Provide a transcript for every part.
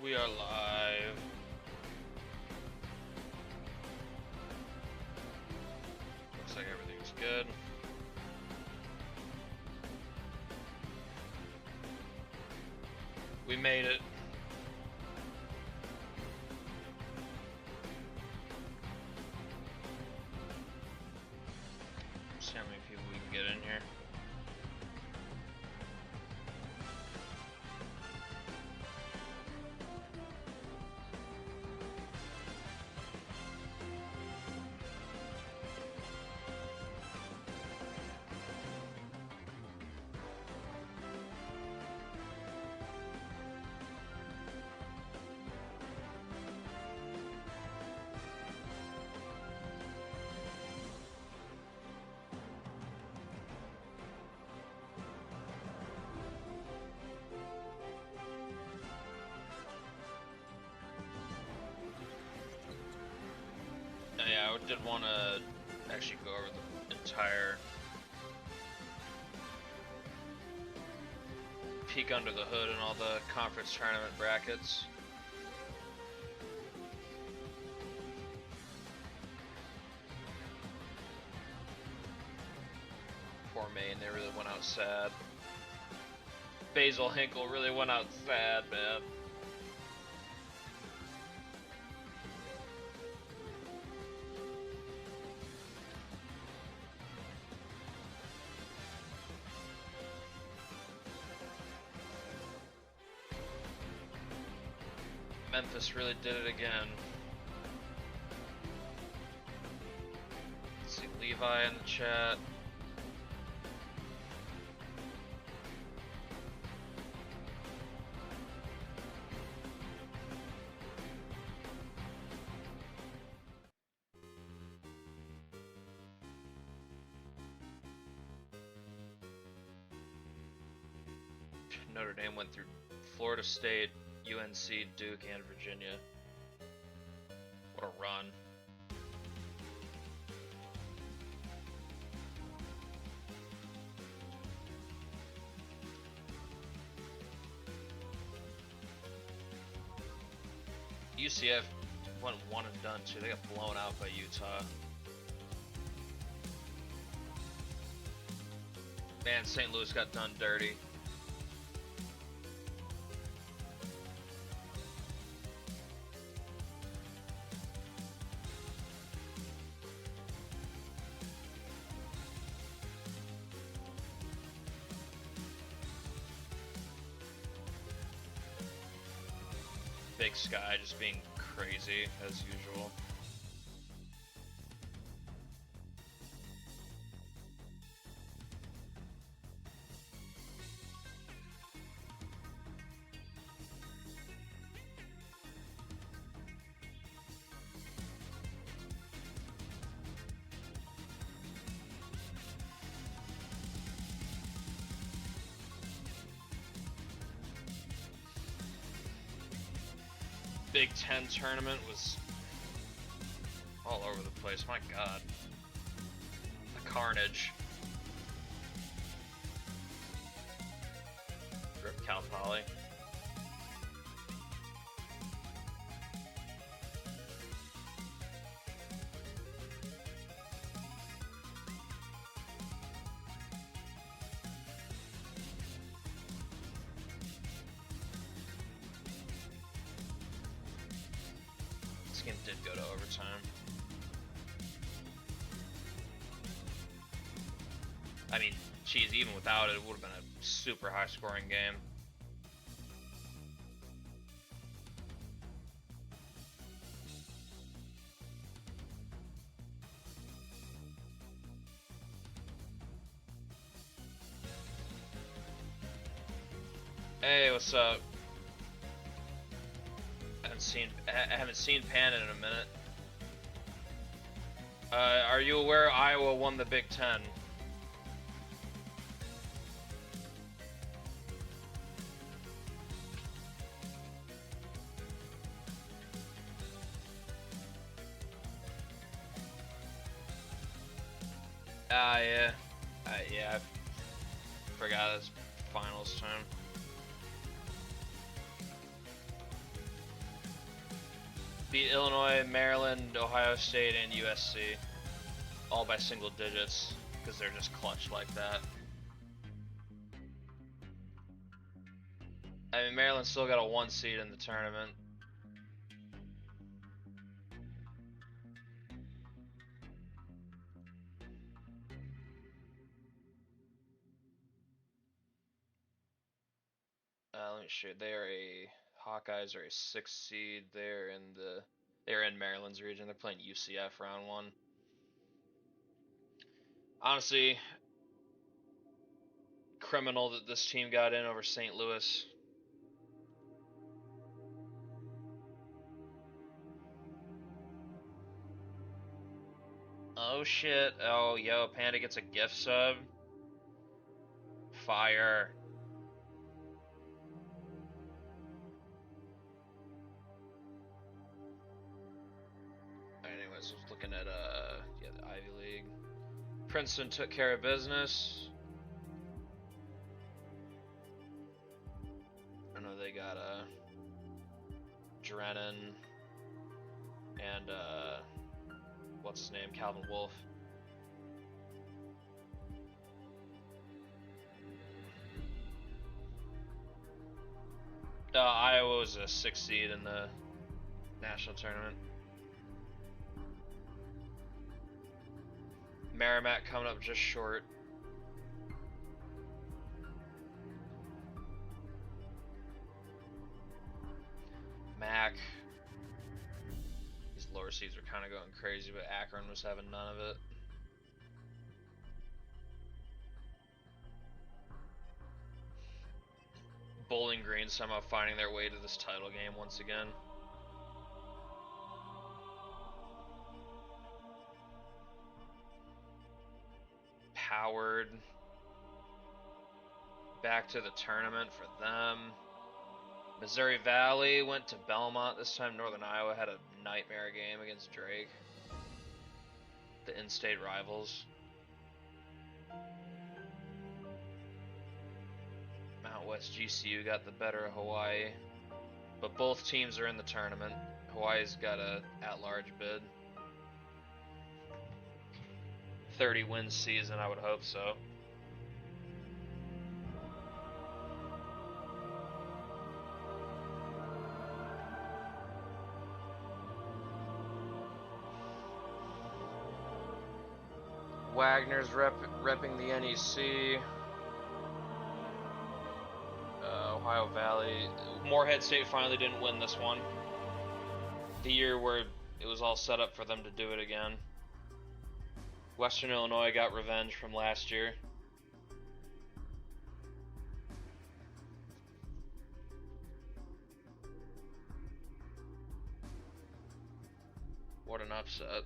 We are live. Looks like everything's good. We made it. See how many people we can get in here. Yeah, I did want to actually go over the entire peek under the hood and all the conference tournament brackets. Poor Maine, they really went out sad. Basil Hinkle really went out sad, man. Memphis really did it again. Let's see Levi in the chat. Notre Dame went through Florida State, UNC, Duke, and Virginia. What a run. UCF went one and done too. They got blown out by Utah. Man, St. Louis got done dirty. Big Sky just being crazy as usual. Big Ten tournament was all over the place. My God, the carnage. Rip Cal Poly. Did go to overtime. I mean, geez, even without it, it would have been a super high scoring game. Hey, what's up? I haven't seen Pan in a minute. Are you aware Iowa won the Big Ten? Yeah. Yeah, I forgot it's finals time. beat Illinois, Maryland, Ohio State, and USC, all by single digits, because they're just clutch like that. I mean, Maryland still got a 1 seed in the tournament. Let me show you. Hawkeyes are a 6 seed. They're in Maryland's region. They're playing UCF round 1. Honestly, criminal that this team got in over St. Louis. Oh shit. Oh, yo, Panda gets a gift sub. Fire. Anyways, I was looking at the Ivy League. Princeton took care of business. I know they got Drennan and what's his name? Calvin Wolf. Iowa was a 6 seed in the national tournament. Merrimack coming up just short. Mac. These lower seeds were kind of going crazy, but Akron was having none of it. Bowling Green somehow finding their way to this title game once again. Howard back to the tournament for them. Missouri Valley went to Belmont. This time Northern Iowa had a nightmare game against Drake. The in-state rivals. Mount West GCU got the better of Hawaii. But both teams are in the tournament. Hawaii's got a at-large bid. 30-win season, I would hope so. Wagner's repping the NEC. Ohio Valley. Morehead State finally didn't win this one. The year where it was all set up for them to do it again. Western Illinois got revenge from last year. What an upset.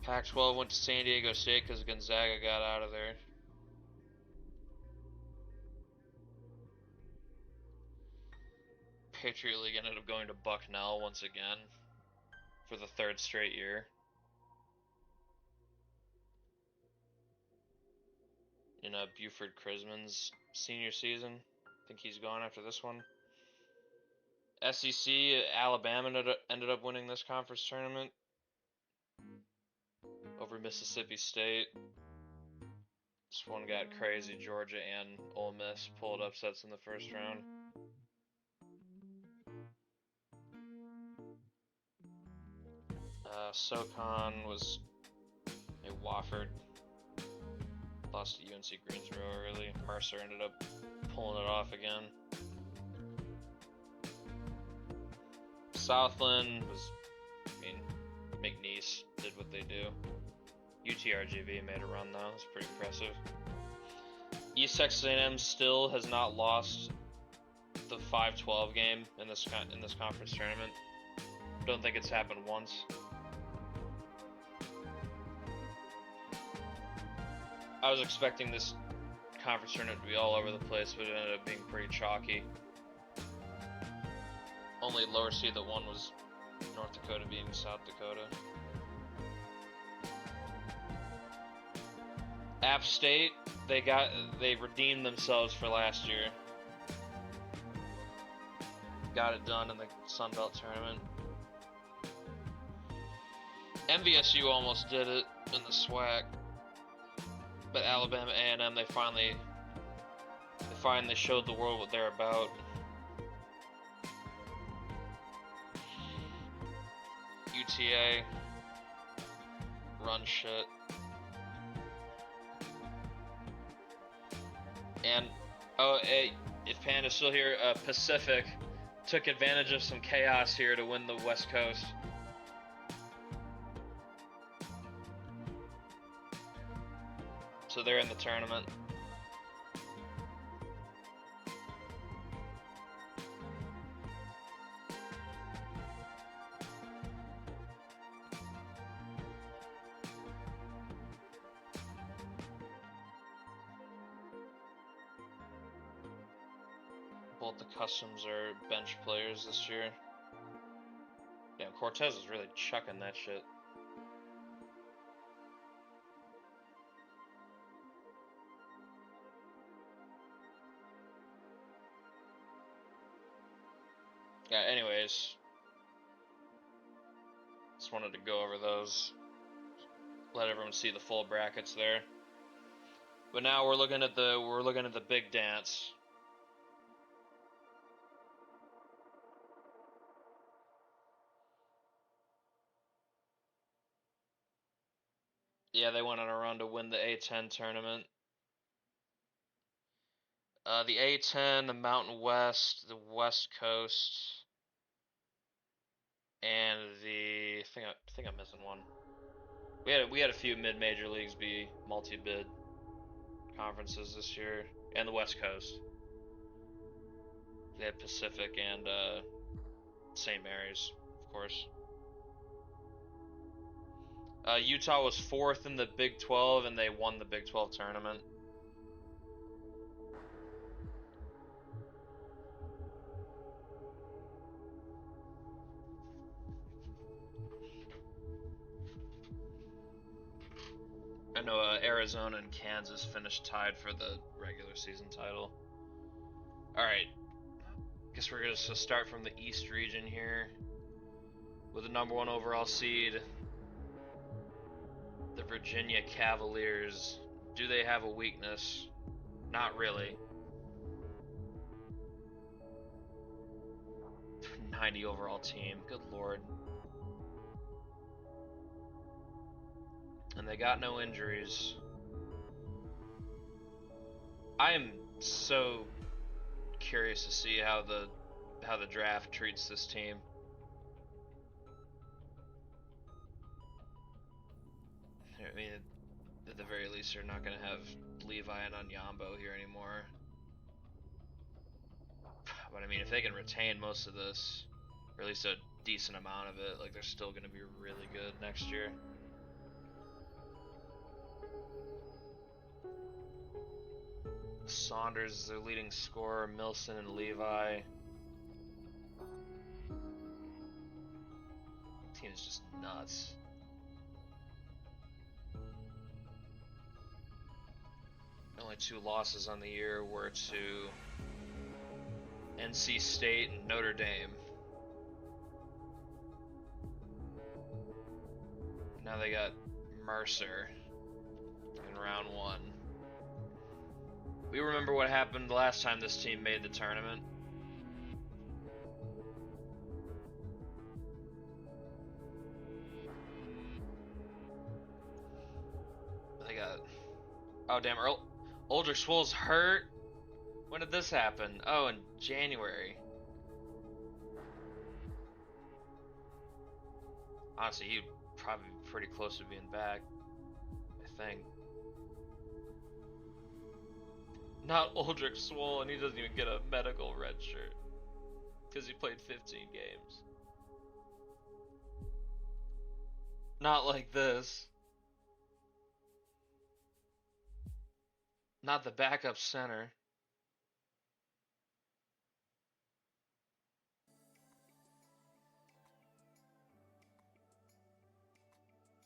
Pac-12 went to San Diego State because Gonzaga got out of there. Patriot League ended up going to Bucknell once again for the 3rd straight year. In Buford Chrisman's senior season. I think he's gone after this one. SEC, Alabama ended up winning this conference tournament over Mississippi State. This one got crazy. Georgia and Ole Miss pulled upsets in the first round. SoCon was a Wofford. Lost to UNC Greensboro early. Mercer ended up pulling it off again. Southland was, McNeese did what they do. UTRGV made a run though. It's pretty impressive. East Texas A&M still has not lost the 5-12 game in this conference tournament. Don't think it's happened once. I was expecting this conference tournament to be all over the place, but it ended up being pretty chalky. Only lower seed that won was North Dakota beating South Dakota. App State, they redeemed themselves for last year. got it done in the Sun Belt tournament. MVSU almost did it in the SWAC, but Alabama A&M they finally showed the world what they're about. UTA run shit. And if Panda's still here, Pacific took advantage of some chaos here to win the West Coast. So they're in the tournament. Both the Customs are bench players this year. Yeah, Cortez is really chucking that shit. Yeah, anyways. Just wanted to go over those. Let everyone see the full brackets there. But now we're looking at the big dance. Yeah, they went on a run to win the A10 tournament. The A10, the Mountain West, the West Coast, and I think I'm missing one. We had a few mid-major leagues be multi-bid conferences this year, and the West Coast. They had Pacific and St. Mary's, of course. Utah was 4th in the Big 12, and they won the Big 12 tournament. I know Arizona and Kansas finished tied for the regular season title. Alright. Guess we're going to start from the East region here. With the #1 overall seed, the Virginia Cavaliers. Do they have a weakness? Not really. 90 overall team. Good lord. And they got no injuries. I am so curious to see how the draft treats this team. I mean, at the very least, they're not going to have Levi and Onyambo here anymore. But I mean, if they can retain most of this, or at least a decent amount of it, like they're still going to be really good next year. Saunders is their leading scorer, Milson and Levi. The team is just nuts. The only 2 losses on the year were to NC State and Notre Dame. Now they got Mercer in round 1. We remember what happened the last time this team made the tournament. They got... Oh, damn. Uldrich Swole's hurt? When did this happen? Oh, in January. Honestly, he'd probably be pretty close to being back. I think. Not Uldrich Swole, and he doesn't even get a medical red shirt. Because he played 15 games. Not like this. Not the backup center.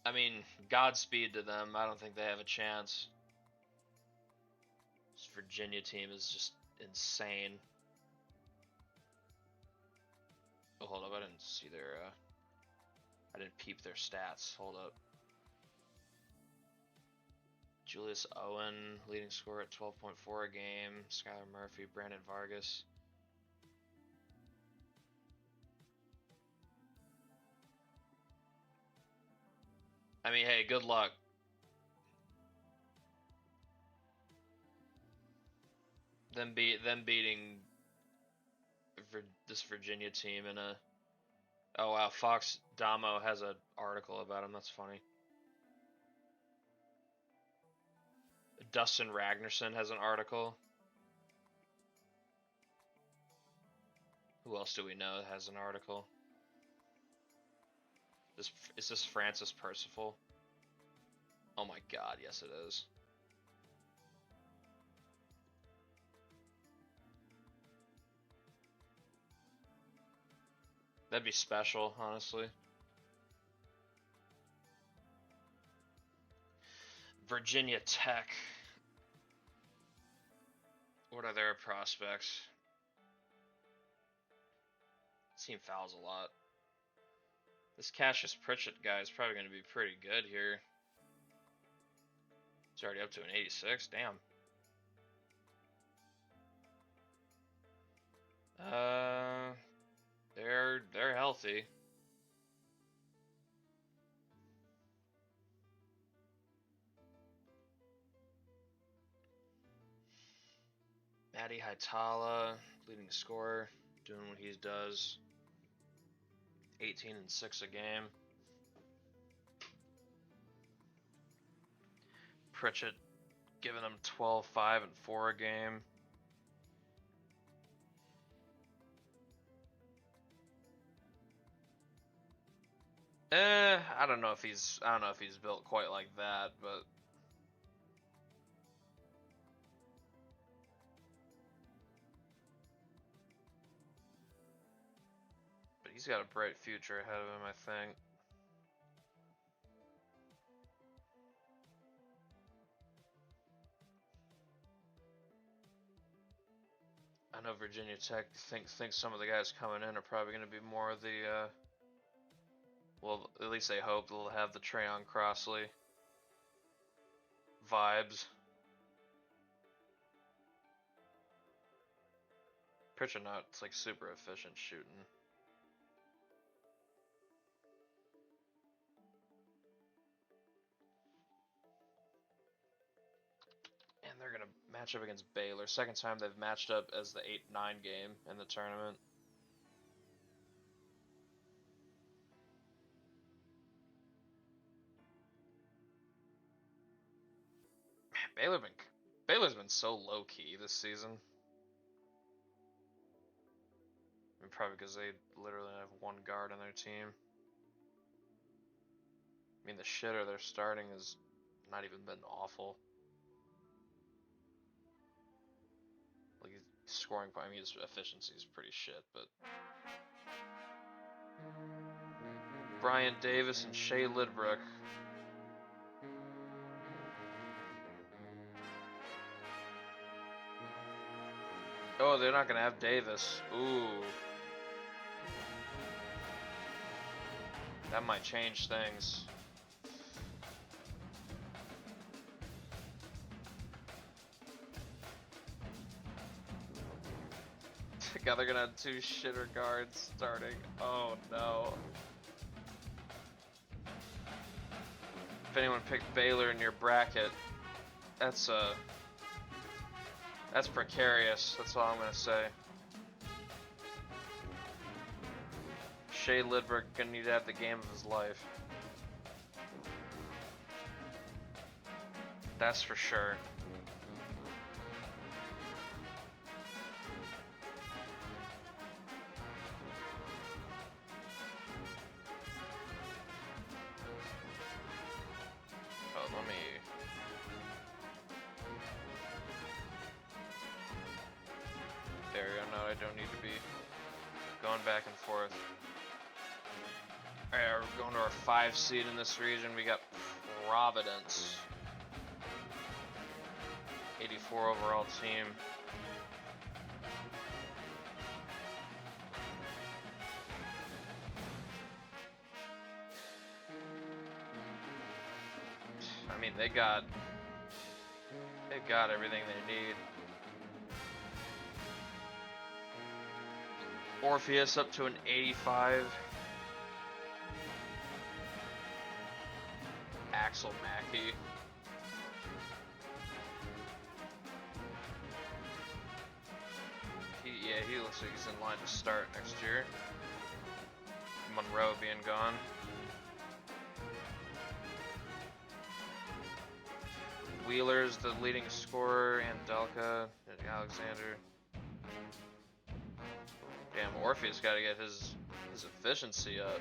I mean, Godspeed to them. I don't think they have a chance. This Virginia team is just insane. Oh, hold up, I didn't see their, I didn't peep their stats. Hold up. Julius Owen, leading scorer at 12.4 a game. Skylar Murphy, Brandon Vargas. I mean, hey, good luck. Them beating this Virginia team in a. Oh wow, Fox Damo has an article about him. That's funny. Dustin Ragnarsson has an article. Who else do we know that has an article? Is this Francis Percival? Oh my god, yes it is. That'd be special, honestly. Virginia Tech. What are their prospects? Team fouls a lot. This Cassius Pritchett guy is probably going to be pretty good here. It's already up to an 86. Damn. They're healthy. Matty Haitala, leading scorer, doing what he does. 18 and 6 a game. Pritchett giving them 12, 5, and 4 a game. I don't know if he's built quite like that, but he's got a bright future ahead of him, I think. I know Virginia Tech thinks some of the guys coming in are probably going to be more of the, well, at least they hope they'll have the Trayon Crossley vibes. Pritchett not, it's like super efficient shooting. And they're going to match up against Baylor. Second time they've matched up as the 8-9 game in the tournament. Man, Baylor's been so low-key this season. I mean, probably because they literally have one guard on their team. I mean, the shitter they're starting has not even been awful. Like, he's scoring, I mean, his efficiency is pretty shit, but... Brian Davis and Shea Lidbrook. Oh, they're not going to have Davis. Ooh. That might change things. God, they're gonna have 2 shitter guards starting. Oh no. If anyone picked Baylor in your bracket, that's precarious. That's all I'm gonna say. Shea Lidbrook gonna need to have the game of his life. That's for sure. Oh, let me... There we go. No, I don't need to be going back and forth. Alright, we're going to our 5 seed in this region. We got Providence. 84 overall team. They've got everything they need. Orpheus up to an 85. Axel Mackey. He looks like he's in line to start next year. Monroe being gone. Wheeler's the leading scorer, Andelka, Alexander. Damn, Orpheus got to get his efficiency up.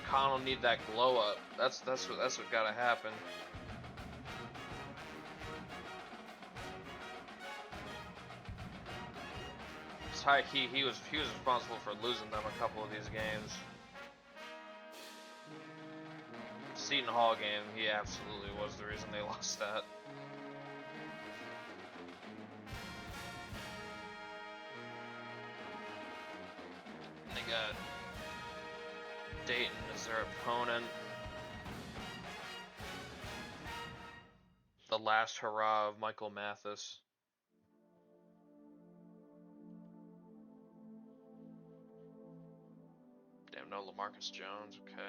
McConnell need that glow up. That's what gotta happen. He was responsible for losing them a couple of these games. Seton Hall game, he absolutely was the reason they lost that. And they got Dayton as their opponent. The last hurrah of Michael Mathis. Damn, no LaMarcus Jones, okay.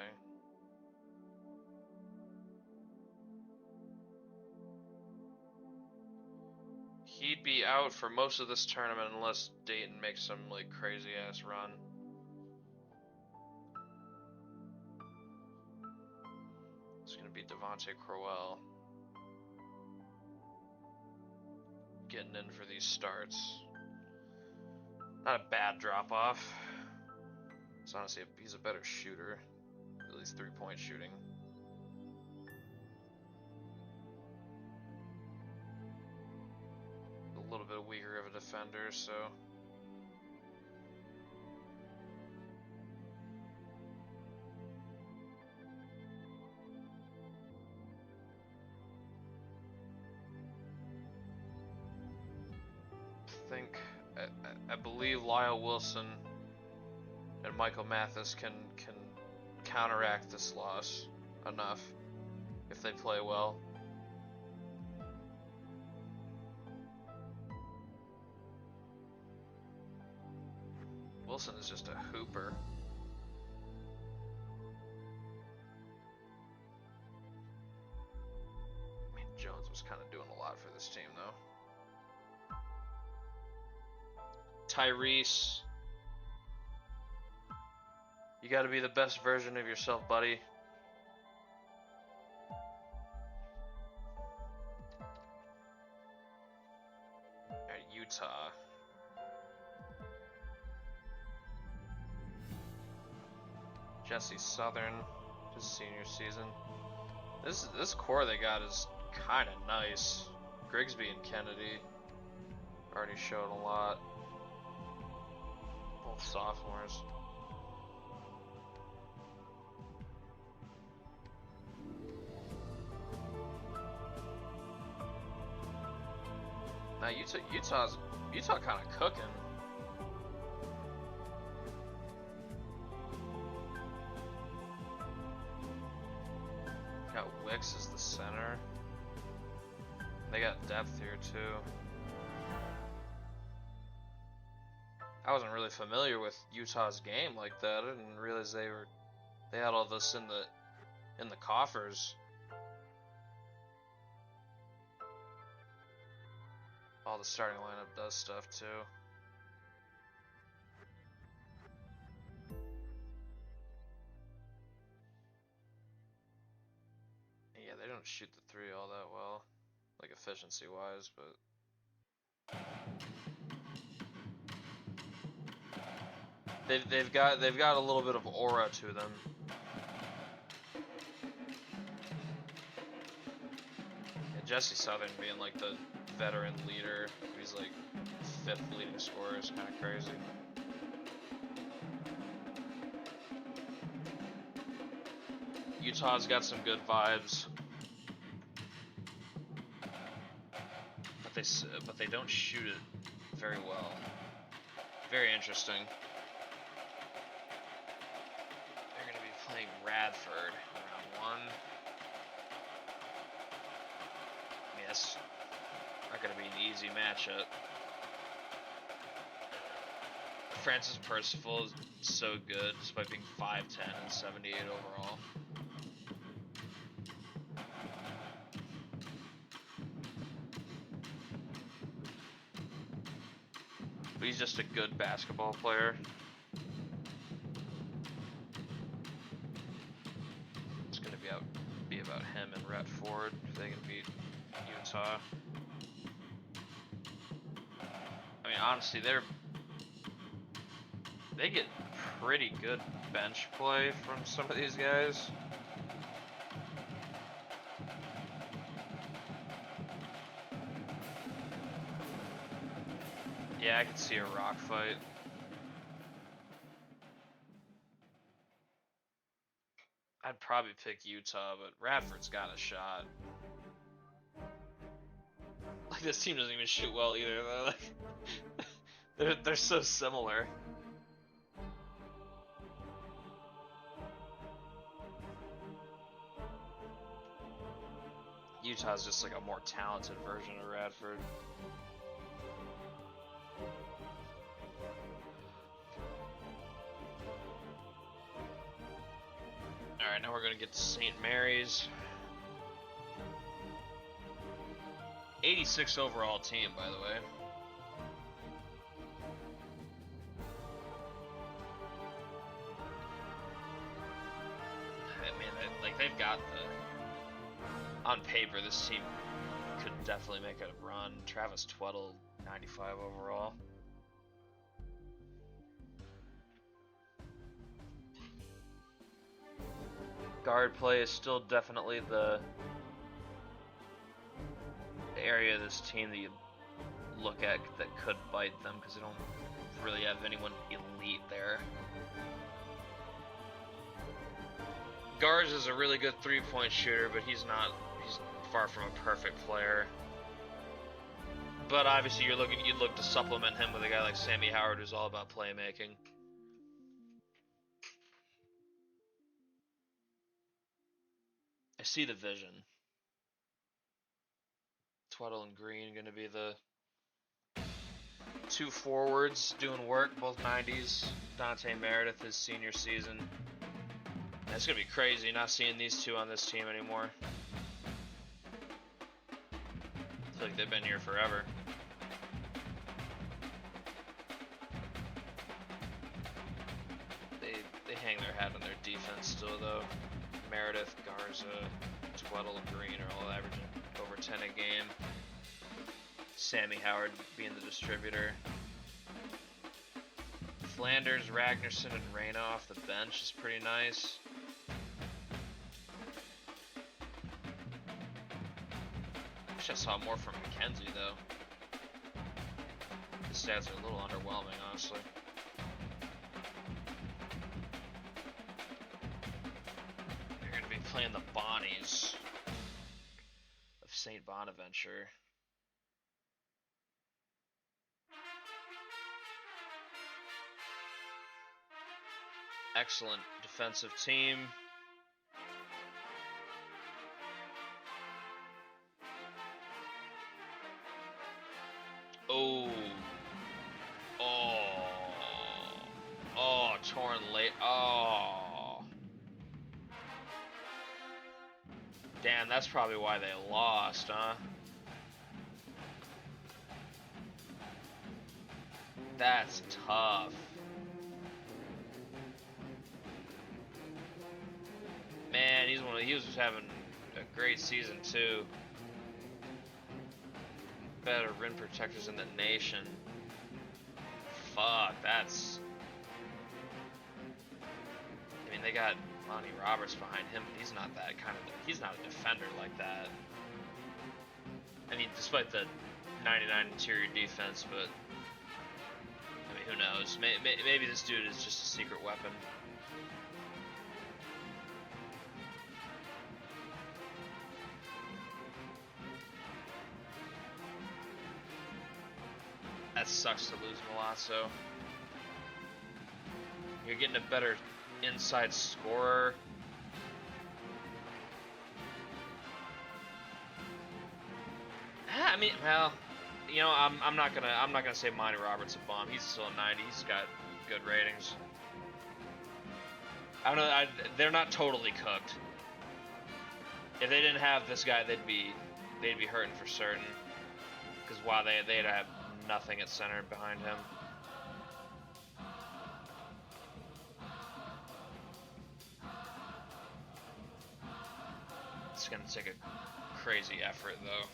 He'd be out for most of this tournament unless Dayton makes some like crazy ass run. It's gonna be Devontae Crowell getting in for these starts. Not a bad drop off. It's honestly he's a better shooter, at least 3-point shooting. A little bit weaker of a defender, so. I believe Lyle Wilson and Michael Mathis can counteract this loss enough if they play well. Wilson is just a hooper. I mean, Jones was kind of doing a lot for this team, though. Tyrese, you got to be the best version of yourself, buddy. At Utah. Jesse Southern, his senior season. This core they got is kind of nice. Grigsby and Kennedy already showed a lot. Both sophomores. Now Utah kind of cooking. Got Wicks as the center. They got depth here too. I wasn't really familiar with Utah's game like that. I didn't realize they had all this in the coffers. All the starting lineup does stuff too. Yeah, they don't shoot the three all that well, like efficiency wise, but they've got a little bit of aura to them. And Jesse Southern being like the veteran leader, he's like 5th leading scorer, is kind of crazy. Utah's got some good vibes. but they don't shoot it very well. Very interesting. They're gonna be playing Radford round 1. Yes, not gonna be an easy matchup. Francis Percival is so good, despite being 5'10 and 78 overall. But he's just a good basketball player. It's gonna be about him and Rhett Ford if they can beat Utah. I mean, honestly, they get pretty good bench play from some of these guys. Yeah, I could see a rock fight. I'd probably pick Utah, but Radford's got a shot. Like, this team doesn't even shoot well either, though. Like, they're so similar. Utah's just like a more talented version of Radford. Alright, now we're gonna get to St. Mary's. 86 overall team, by the way. I mean, like, they've got the... On paper, this team could definitely make a run. Travis Tweddle, 95 overall. Guard play is still definitely the area of this team that you look at that could bite them, because they don't really have anyone elite there. Garz is a really good three-point shooter, but he's far from a perfect player. But obviously you'd look to supplement him with a guy like Sammy Howard, who's all about playmaking. I see the vision. Tweddle and Green going to be the two forwards doing work, both 90s. Dante Meredith, his senior season. It's going to be crazy not seeing these two on this team anymore. I feel like they've been here forever. They hang their hat on their defense still, though. Meredith, Garza, Tweddle, and Green are all averaging over 10 a game. Sammy Howard being the distributor. Flanders, Ragnarsson, and Reyna off the bench is pretty nice. Wish I saw more from McKenzie, though. The stats are a little underwhelming, honestly. They're going to be playing the Bonnies of St. Bonaventure. Excellent defensive team. Torn late. Oh. Damn, that's probably why they lost, huh? That's tough. Man, he was having a great season too. Better rim protectors in the nation. Fuck, that's... I mean, they got Lonnie Roberts behind him, but he's not that kind of... He's not a defender like that. I mean, despite the 99 interior defense, but... I mean, who knows? Maybe this dude is just a secret weapon. That sucks to lose Milazzo. You're getting a better inside scorer. I mean, well, you know, I'm not gonna say Monty Roberts a bomb. He's still a 90. He's got good ratings. I don't know. They're not totally cooked. If they didn't have this guy, they'd be hurting for certain. Because wow, they'd have nothing at center behind him. It's gonna take a crazy effort though.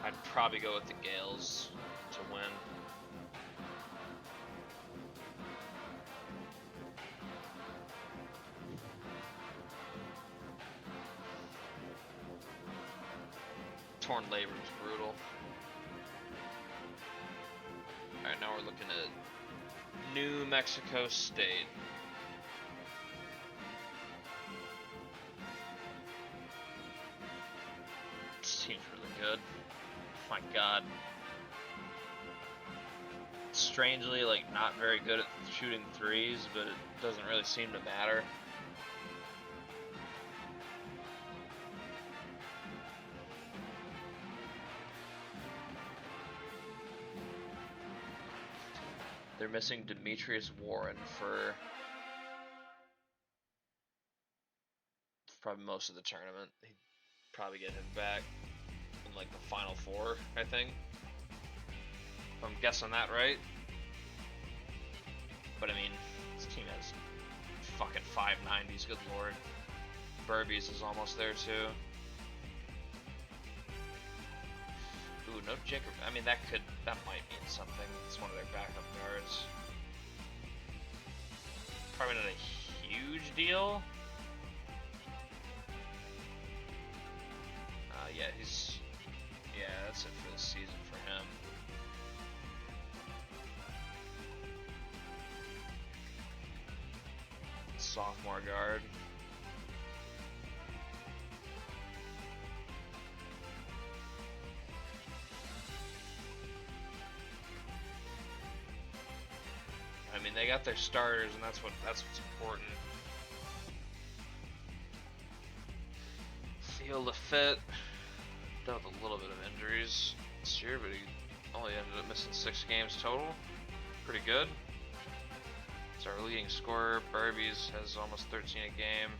I'd probably go with the Gales to win. Torn labor is brutal. Alright, now we're looking at New Mexico State. This team's really good. My god. Strangely, like, not very good at shooting threes, but it doesn't really seem to matter. They're missing Demetrius Warren for probably most of the tournament. He'd probably get him back in like the final four, I think. If I'm guessing that right. But I mean, this team has fucking 590s, good lord. Burbies is almost there too. Ooh, no Jacob. I mean, that might mean something. It's one of their backup guards. Probably not a huge deal. Yeah, that's it for the season for him. Sophomore guard. I mean, they got their starters, and that's what's important. Theo Lafitte dealt with a little bit of injuries this year, but he only ended up missing 6 games total. Pretty good. It's our leading scorer. Burbies has almost 13 a game.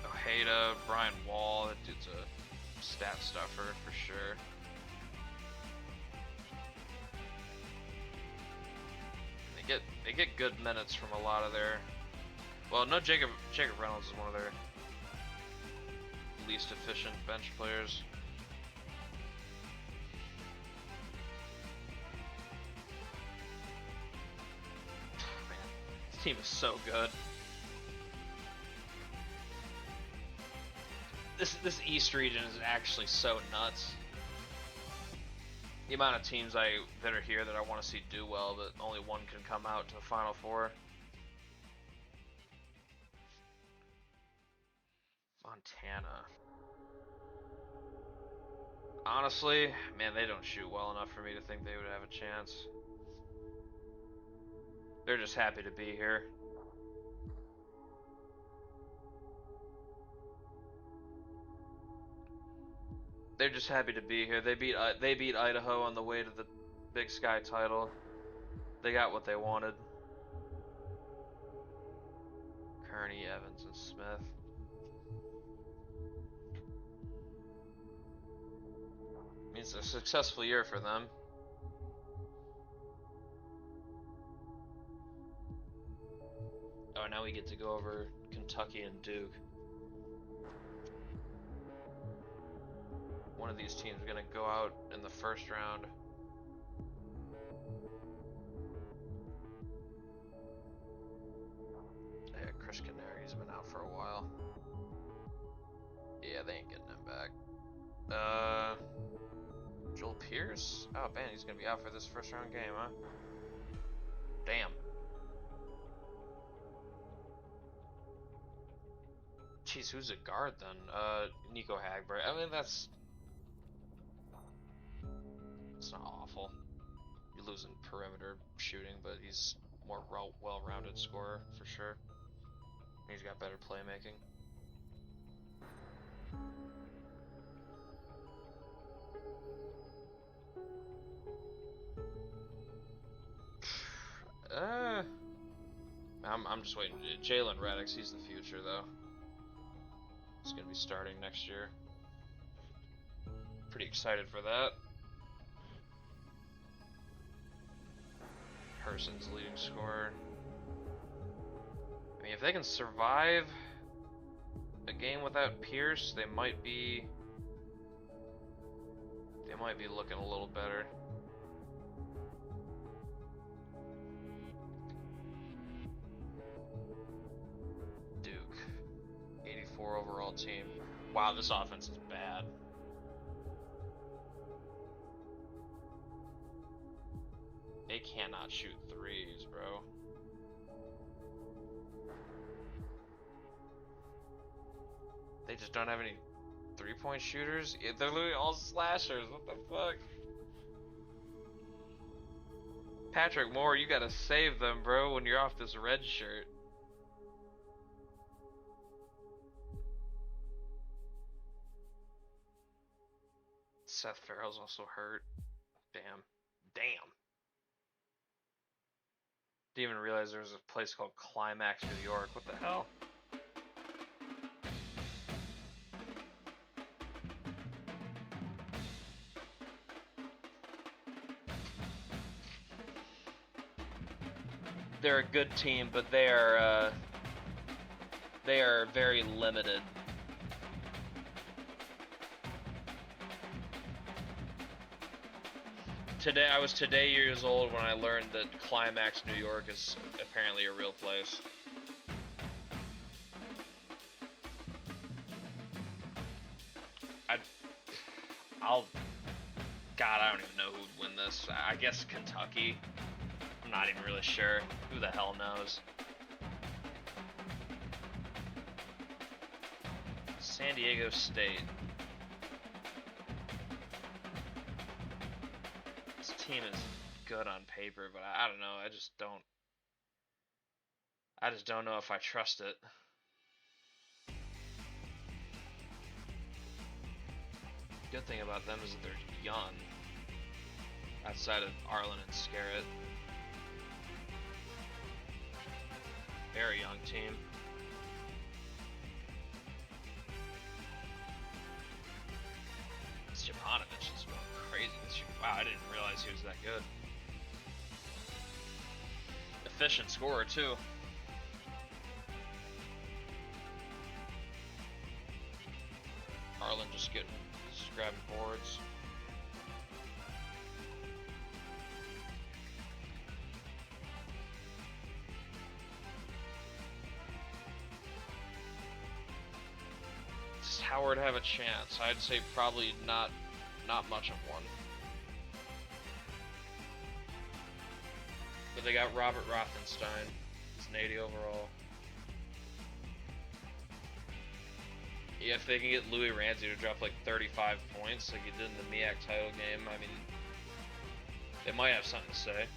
Ojeda, Brian Wall, that dude's a stat stuffer for sure. They get good minutes from a lot of their. Well, no, Jacob Reynolds is one of their least efficient bench players. Man, this team is so good. This East region is actually so nuts. The amount of teams that are here that I want to see do well, but only one can come out to the Final Four. Montana. Honestly, man, they don't shoot well enough for me to think they would have a chance. They're just happy to be here. They're just happy to be here. They beat Idaho on the way to the Big Sky title. They got what they wanted. Kearney, Evans, and Smith. It's a successful year for them. Oh, now we get to go over Kentucky and Duke. One of these teams is going to go out in the first round. Yeah, Chris Canary's been out for a while. Yeah, they ain't getting him back. Joel Pierce? Oh, man, he's going to be out for this first round game, huh? Damn. Jeez, who's a guard then? Nico Hagberg. I mean, it's not awful. You're losing perimeter shooting, but he's more well-rounded scorer for sure. And he's got better playmaking. I'm just waiting. Jalen Reddick's, he's the future though. He's gonna be starting next year. Pretty excited for that. Person's leading scorer. I mean, if they can survive a game without Pierce, they might be looking a little better. Duke, 84 overall team. Wow, this offense is bad. They cannot shoot threes, bro. They just don't have any three-point shooters. They're literally all slashers. What the fuck? Patrick Moore, you gotta save them, bro, when you're off this red shirt. Seth Farrell's also hurt. Damn. Didn't even realize there was a place called Climax, New York. What the hell? They're a good team, but they are very limited. I was today years old when I learned that Climax, New York is apparently a real place. God, I don't even know who would win this. I guess Kentucky. I'm not even really sure. Who the hell knows? San Diego State. This team is good on paper, but I don't know. I just don't know if I trust it. Good thing about them is that they're young. Outside of Arlen and Scarrett. Very young team. Stepanovic is going crazy this year. Wow, I didn't realize he was that good. Efficient scorer, too. Arlen just grabbing boards. Does Howard have a chance? I'd say probably not much of one. But they got Robert Rothenstein. He's an 80 overall. Yeah, if they can get Louis Ramsey to drop like 35 points like he did in the MEAC title game, I mean, they might have something to say.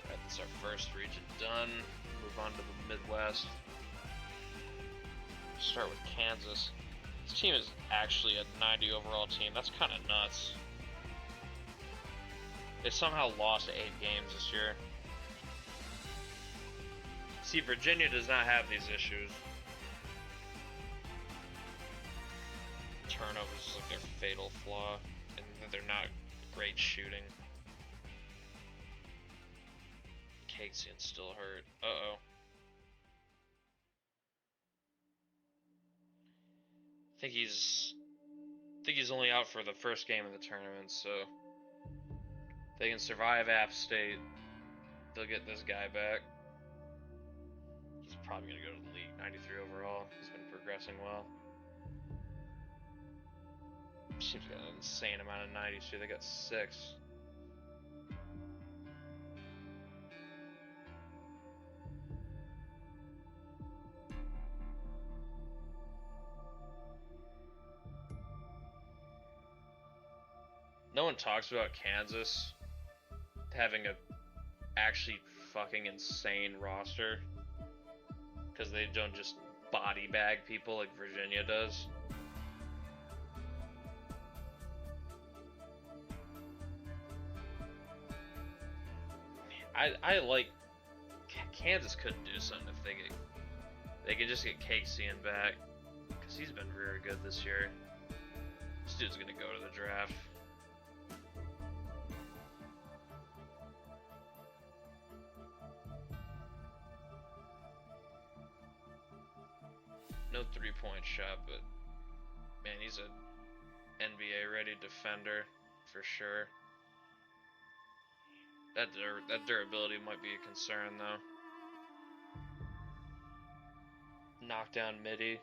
Alright, that's our first region done. Move on to the Midwest. Start with Kansas. This team is actually a 90 overall team. That's kind of nuts. They somehow lost 8 games this year. See, Virginia does not have these issues. Turnovers is like their fatal flaw, and they're not great shooting. Casey's still hurt. Uh-oh. I think he's only out for the first game of the tournament, so if they can survive App State, they'll get this guy back. probably going to go to the league. 93 overall. He's been progressing well. Seems got an insane amount of 90s too. They got 6. No one talks about Kansas having a actually fucking insane roster because they don't just body bag people like Virginia does. I like Kansas could do something if they could just get Casey back because he's been very good this year. This dude's gonna go to the draft. No 3-point shot, but man, he's a NBA ready defender for sure. That durability might be a concern though. Knockdown midi.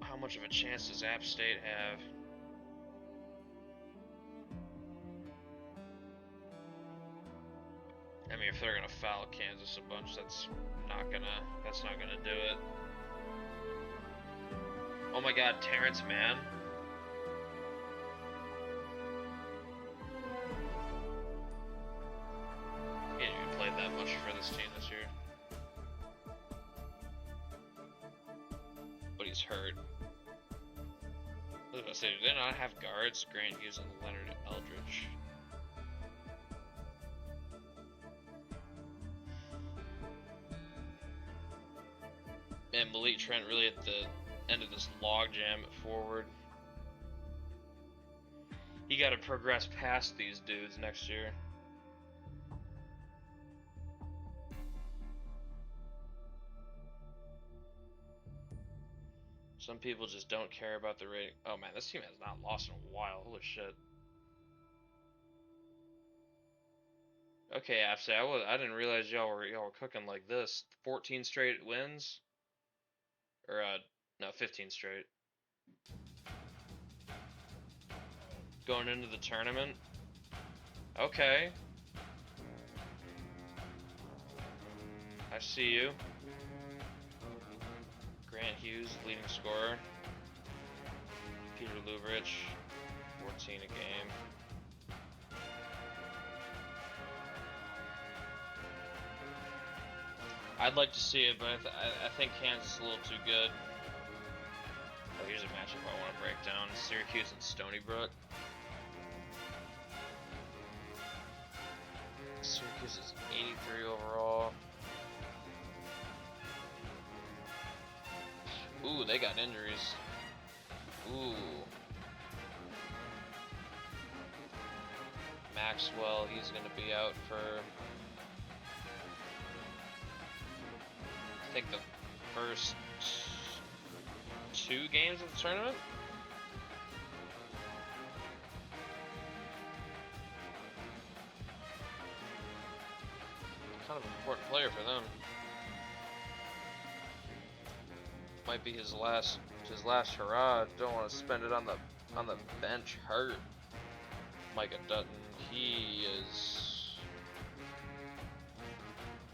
How much of a chance does App State have? I mean, if they're gonna foul Kansas a bunch, that's not gonna do it. Oh my God, Terrence Mann. He didn't even play that much for this team this year. But he's hurt. I was about to say, do they not have guards? Grant Hughes and Leonard Eldridge. Man, Malik Trent really at the end of this logjam at forward. He got to progress past these dudes next year. Some people just don't care about the rating. Oh man, this team has not lost in a while. Holy shit. Okay, Afsay, I didn't realize y'all were cooking like this. 14 straight wins. Or no, 15 straight. Going into the tournament. Okay. I see you. Grant Hughes, leading scorer. Peter Lubrich, 14 a game. I'd like to see it, but I think Kansas is a little too good. Oh, here's a matchup I want to break down. Syracuse and Stony Brook. Syracuse is 83 overall. Ooh, they got injuries. Ooh. Maxwell, he's going to be out for, I think, the first 2 games of the tournament. Kind of an important player for them. Might be his last hurrah. Don't want to spend it on the bench hurt. Micah Dutton, he is,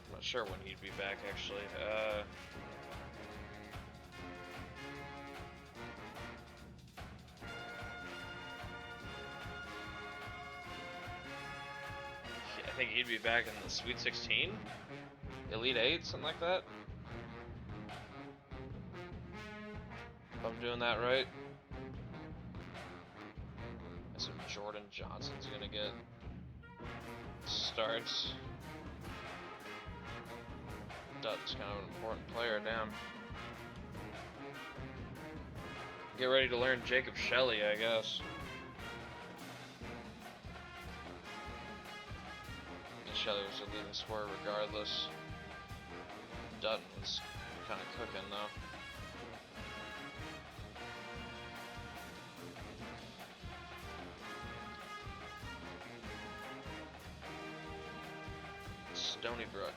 I'm not sure when he'd be back actually. I think he'd be back in the Sweet 16, Elite 8, something like that. If I'm doing that right. So Jordan Johnson's gonna get starts. Dutton's kind of an important player, damn. Get ready to learn Jacob Shelley, I guess. Shelley was a leading scorer regardless. Dutton was kind of cooking though. Stony Brook.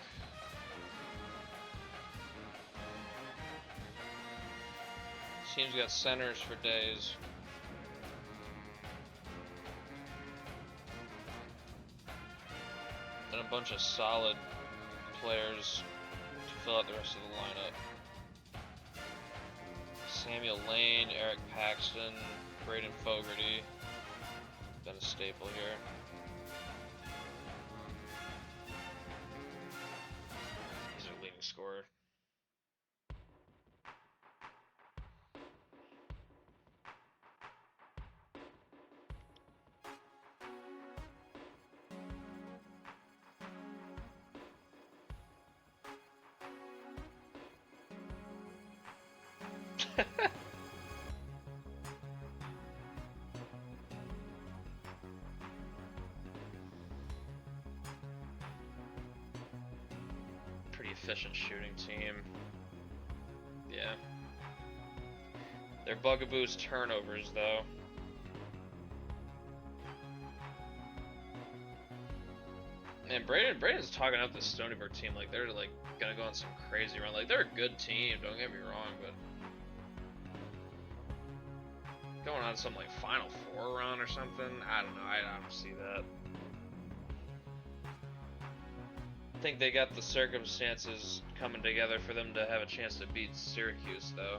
Team's got centers for days. And a bunch of solid players to fill out the rest of the lineup. Samuel Lane, Eric Paxton, Braden Fogarty. Been a staple here. He's our leading scorer. Pretty efficient shooting team. Yeah. Their bugaboo's turnovers, though. Man, Braden's talking up this Stony Brook team like they're like gonna go on some crazy run. Like they're a good team, don't get me wrong, but going on some like Final Four run or something, I don't know. I don't see that. I think they got the circumstances coming together for them to have a chance to beat Syracuse, though.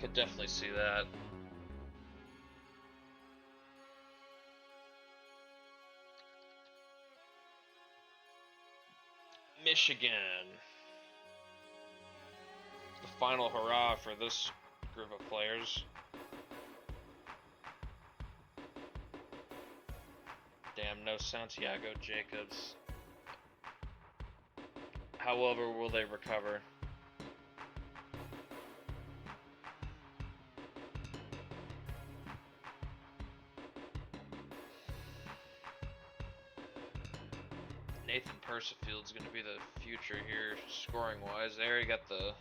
Could definitely see that. Michigan. The final hurrah for this group of players. Damn, no Santiago Jacobs. However, will they recover? Nathan Persifield's going to be the future here, scoring-wise. They already got the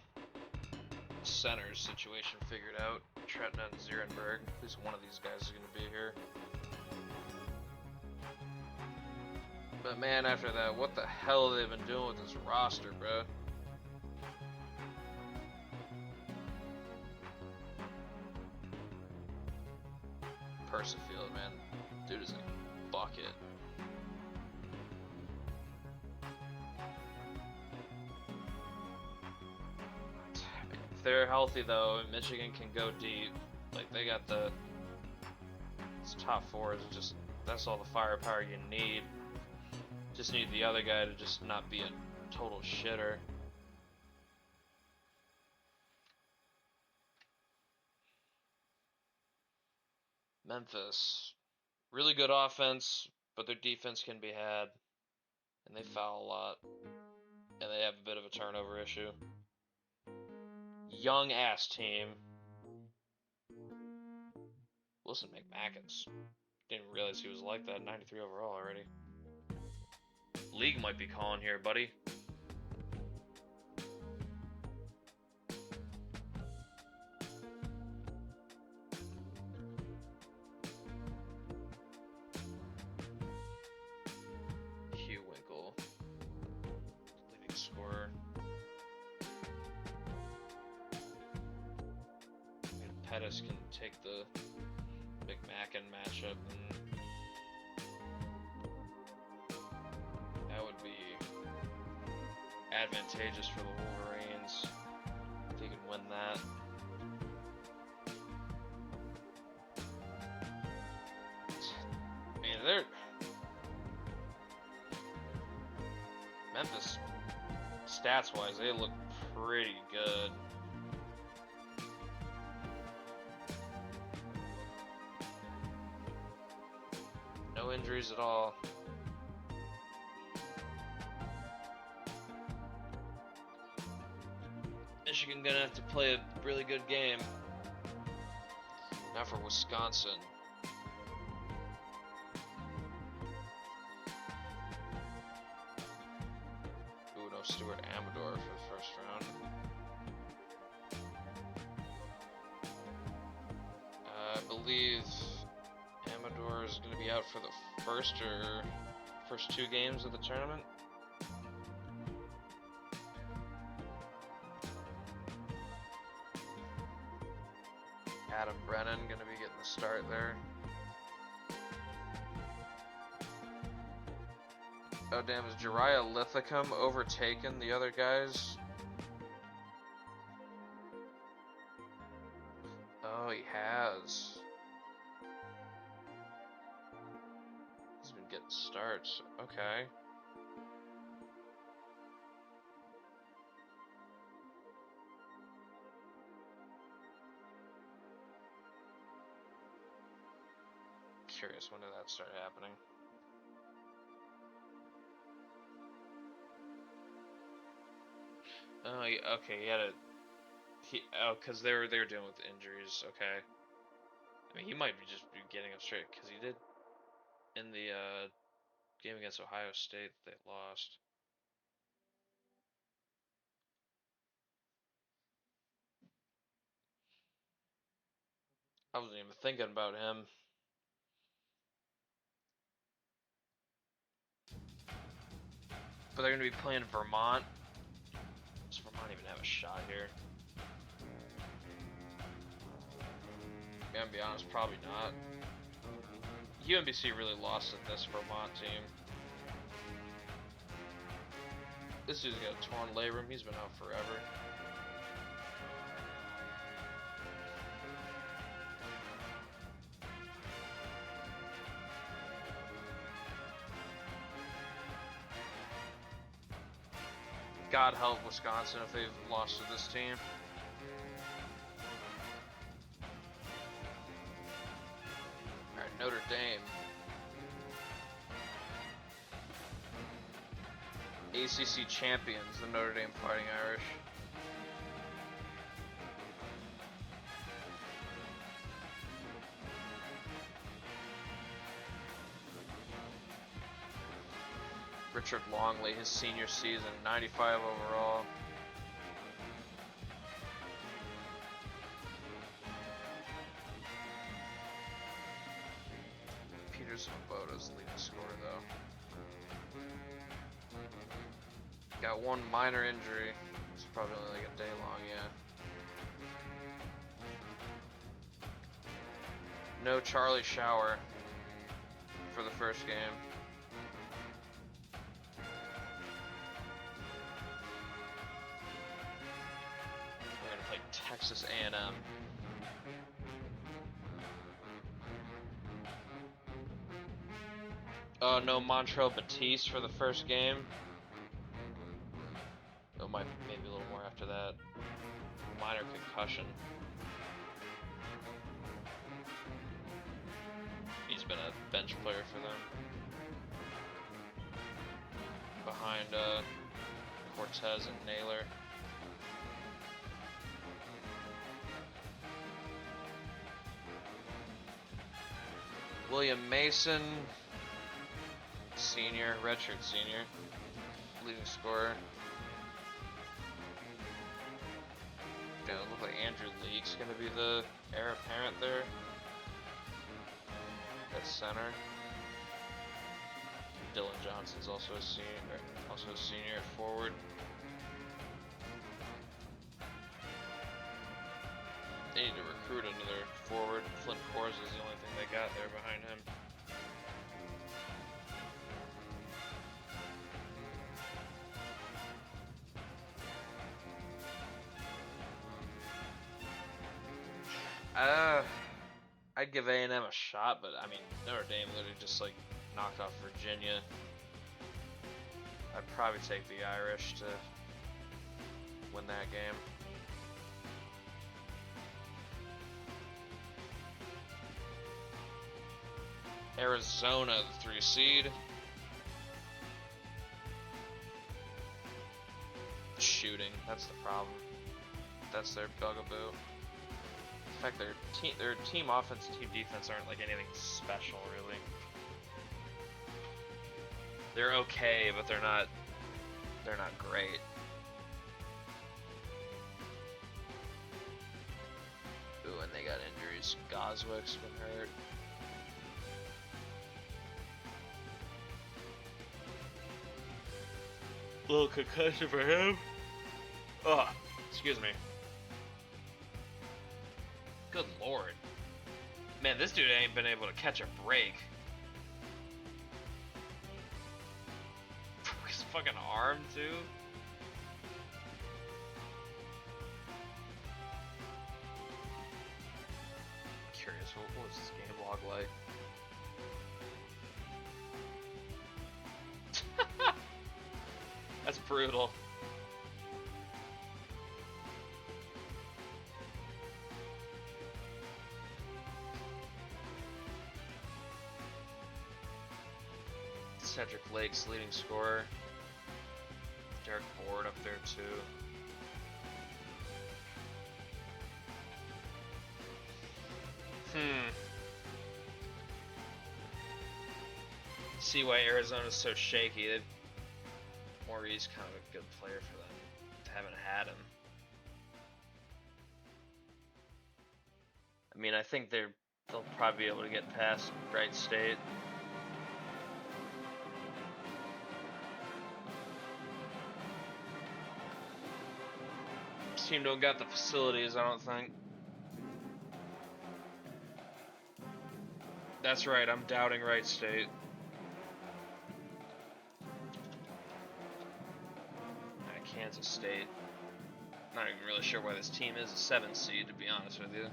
centers situation figured out. Tretton and Zierenberg. At least one of these guys is going to be here. But man, after that, what the hell have they been doing with this roster, bro? Persifield, man. Dude is a bucket. If they're healthy, though, Michigan can go deep. Like, they got the... It's top four is just... That's all the firepower you need. Just need the other guy to just not be a total shitter. Memphis. Really good offense, but their defense can be had. And they foul a lot. And they have a bit of a turnover issue. Young ass team. Wilson McMackins. Didn't realize he was like that. 93 overall already. League might be calling here, buddy. Hugh Winkle, leading scorer. And Pettis can take the McMacken matchup and that would be advantageous for the Wolverines if they can win that. I mean, they're Memphis stats-wise, they look pretty good. No injuries at all. Michigan gonna have to play a really good game. Now for Wisconsin. Ooh, no Stuart Amador for the first round. I believe Amador is gonna be out for the first or First 2 games of the tournament. Adam Brennan gonna be getting the start there. Oh damn, is Jariah Lithicum overtaken the other guys? Oh, he has. He's been getting starts. Okay. Curious, when did that start happening? Oh, okay, he had a... because they were dealing with injuries, okay. I mean, he might be just be getting up straight, because he did, in the game against Ohio State, they lost. I wasn't even thinking about him. But they're going to be playing Vermont. Does Vermont even have a shot here? I'm gonna be honest, probably not. UMBC really lost at this Vermont team. This dude's got a torn labrum. He's been out forever. God help Wisconsin if they've lost to this team. Alright, Notre Dame. ACC champions, the Notre Dame Fighting Irish. Richard Longley, his senior season, 95 overall. Peters Svoboda's the leading scorer, though. Got one minor injury. It's probably only like a day long, yeah. No Charlie Shower for the first game. We're gonna play Texas A&M. No Montrell Batiste for the first game. Oh, maybe a little more after that. Minor concussion. He's been a bench player for them. Behind Cortez and Naylor. William Mason, senior, redshirt senior, leading scorer. It look like Andrew Leake's gonna be the heir apparent there. At center. Dylan Johnson's also a senior at forward. They need to recruit another forward. Flint Kors is the only thing they got there behind him. I'd give A&M a shot, but I mean, Notre Dame literally just like knocked off Virginia. I'd probably take the Irish to win that game. Arizona, the 3 seed. Shooting, that's the problem. That's their bugaboo. In fact, their team offense and team defense aren't like anything special, really. They're okay, but they're not great. Ooh, and they got injuries. Goswick's been hurt. Little concussion for him. Oh, excuse me. Good lord. Man, this dude ain't been able to catch a break. His fucking arm, too. I'm curious, what was this game log like? That's brutal. Cedric Lake's leading scorer. Derek Ward up there too. See why Arizona's so shaky. Maury's kind of a good player for them. Haven't had him. I mean, I think they'll probably be able to get past Wright State. This team don't got the facilities, I don't think. That's right, I'm doubting Wright State. Kansas State. Not even really sure why this team is a 7 seed, to be honest with you.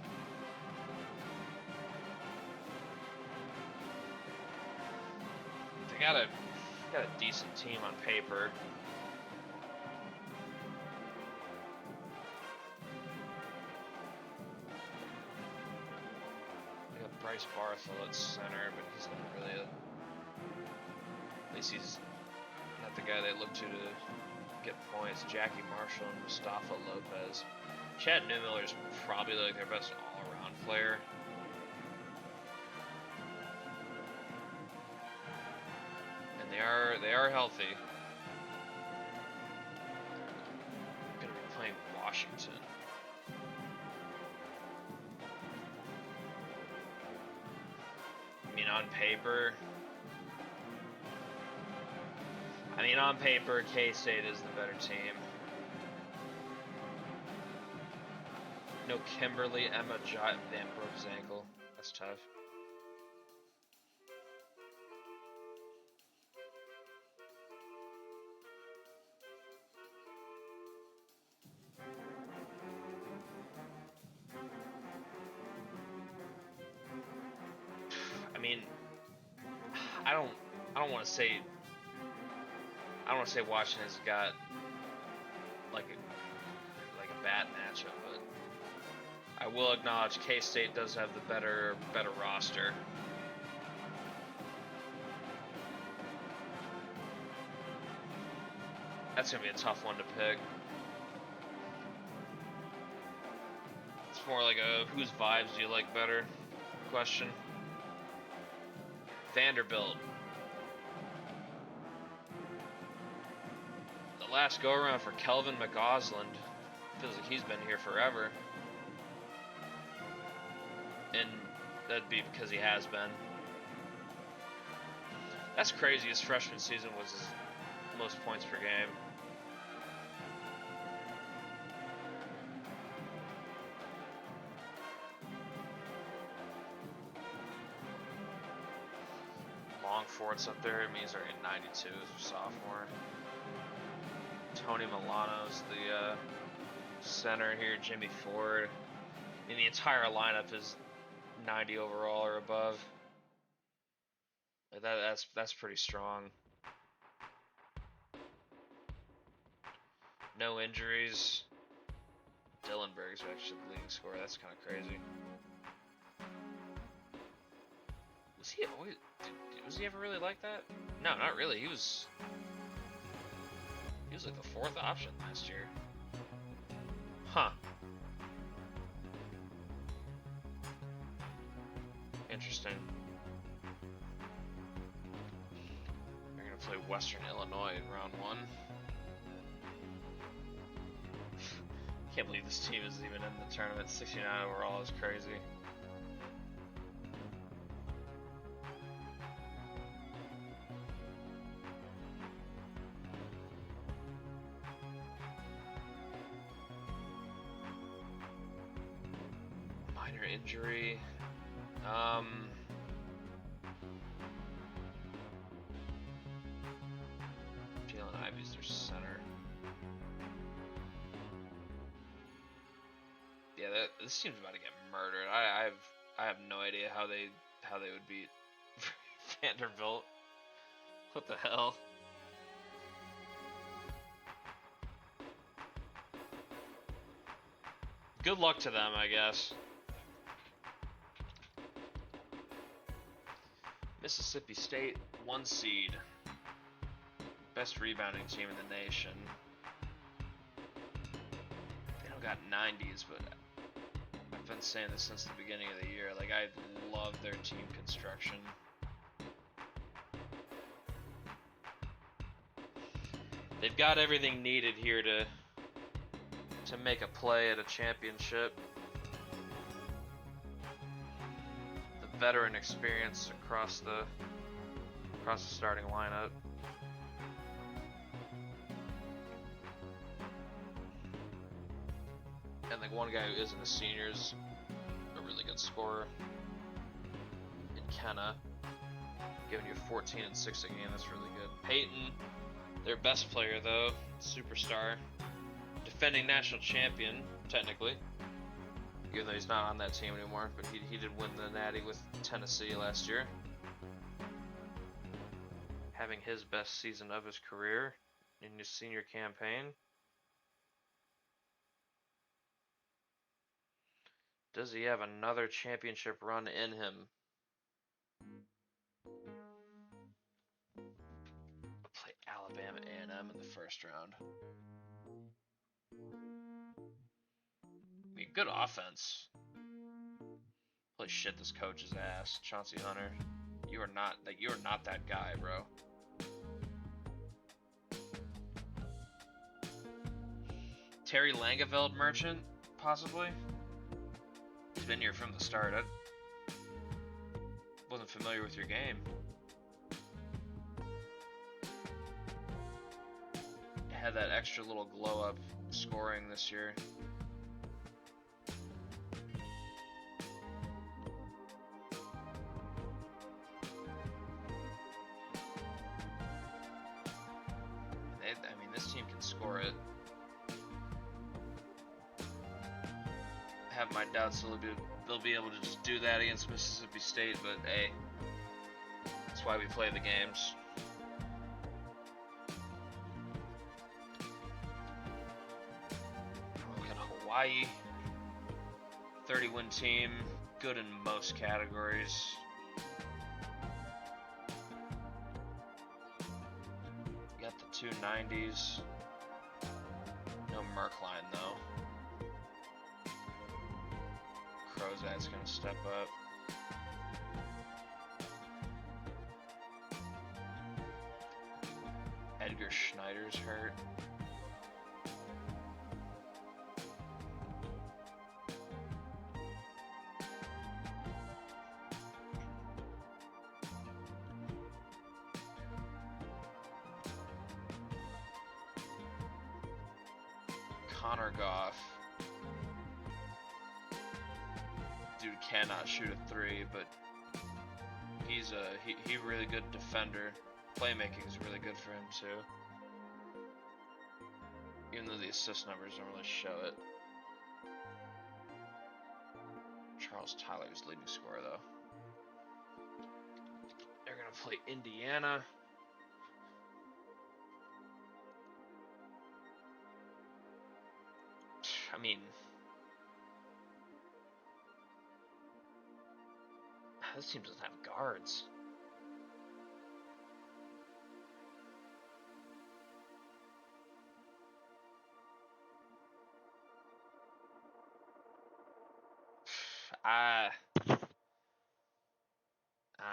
They got a decent team on paper. They got Bryce Barthel at center, but he's not really at least he's not the guy they look to get points. Jackie Marshall and Mustafa Lopez. Chad Newmiller's probably like their best all-around player. And they are healthy. Gonna be playing Washington. I mean, on paper, K-State is the better team. No Kimberly, Emma Jot, damn, broke his ankle. That's tough. I mean, I don't want to say Washington's got like a bad matchup, but I will acknowledge K-State does have the better roster. That's gonna be a tough one to pick. It's more like a whose vibes do you like better question. Vanderbilt. The last go around for Kelvin McGosland. Feels like he's been here forever. And that'd be because he has been. That's crazy. His freshman season was his most points per game. Longfort's up there. It means they're in 92 as a sophomore. Tony Milano's the center here. Jimmy Ford. I mean, the entire lineup is 90 overall or above. Like that's pretty strong. No injuries. Dillenberg's actually the leading scorer. That's kind of crazy. Was he always? Was he ever really like that? No, not really. He was like the fourth option last year. Huh. Interesting. They're gonna play Western Illinois in round 1. Can't believe this team is even in the tournament. 69 overall is crazy. injury. Jalen Ivey's their center. Yeah, this team's about to get murdered. I have no idea how they would beat Vanderbilt. What the hell? Good luck to them, I guess. Mississippi State, 1 seed. Best rebounding team in the nation. They don't got 90s, but I've been saying this since the beginning of the year. Like, I love their team construction. They've got everything needed here to make a play at a championship. The veteran experience across the starting lineup. And like one guy who isn't a senior is a really good scorer in Kenna, giving you 14 and 6 a game. That's really good. Peyton, their best player though, superstar, defending national champion technically, even though he's not on that team anymore. But he did win the Natty with Tennessee last year, having his best season of his career in his senior campaign. Does he have another championship run in him? I'll play Alabama A&M in the first round. I mean, good offense. Holy shit, this coach is ass. Chauncey Hunter. You are not that guy, bro. Terry Langeveld Merchant, possibly? He's been here from the start. I wasn't familiar with your game. Had that extra little glow up scoring this year. I mean, this team can score it. Have my doubts they'll be able to just do that against Mississippi State, but hey, that's why we play the games. Look at Hawaii, 30-win team, good in most categories. You got the 290s. No Merkline though. Crozat's gonna step up. Edgar Schneider's hurt. Connor Goff. Dude cannot shoot a 3, but he's a really good defender. Playmaking is really good for him too. Even though the assist numbers don't really show it. Charles Tyler's leading scorer though. They're gonna play Indiana. I mean, this team doesn't have guards.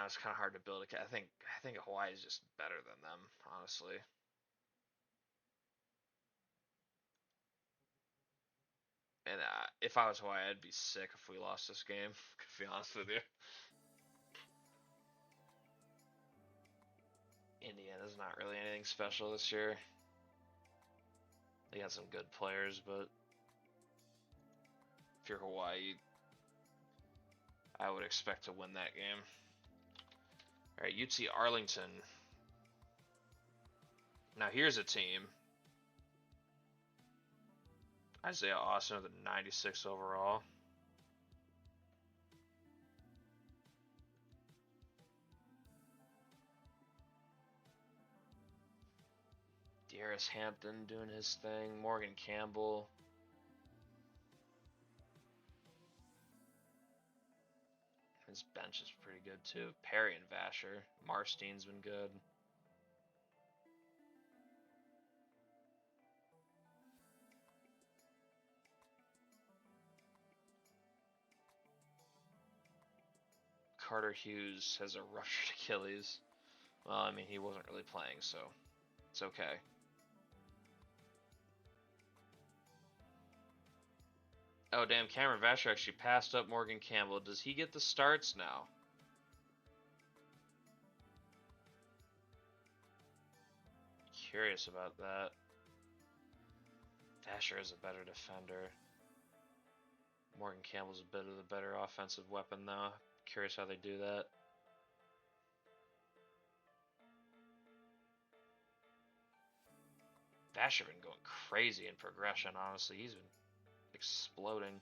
It's kind of hard to build a. I think Hawaii is just better than them, honestly. And if I was Hawaii, I'd be sick if we lost this game. To be honest with you. Indiana's not really anything special this year. They got some good players, but if you're Hawaii, I would expect to win that game. Alright, UT Arlington. Now here's a team. Isaiah Austin with a 96 overall. Dearest Hampton doing his thing. Morgan Campbell. His bench is pretty good too. Perry and Vasher. Marstein's been good. Carter Hughes has a ruptured Achilles. Well, I mean, he wasn't really playing, so it's okay. Oh, damn, Cameron Vasher actually passed up Morgan Campbell. Does he get the starts now? Curious about that. Vasher is a better defender. Morgan Campbell's a bit of the better offensive weapon, though. Curious how they do that. Vasher been going crazy in progression, honestly. He's been exploding.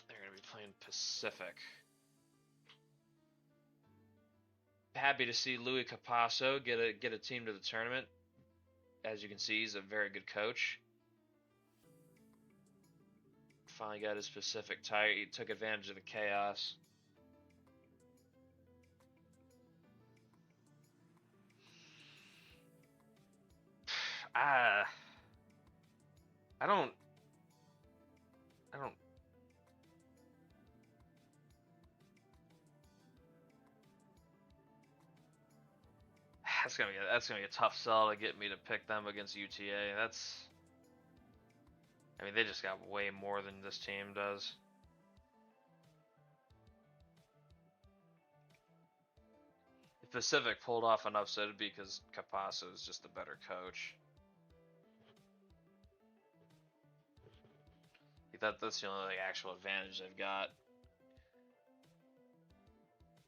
They're going to be playing Pacific. Happy to see Louis Capasso get a team to the tournament. As you can see, he's a very good coach. Finally got his Pacific title. He took advantage of the chaos. I don't. That's gonna be a tough sell to get me to pick them against UTA. I mean, they just got way more than this team does. If Pacific pulled off an upset, it'd be because Capasso is just the better coach. That's the only actual advantage they've got.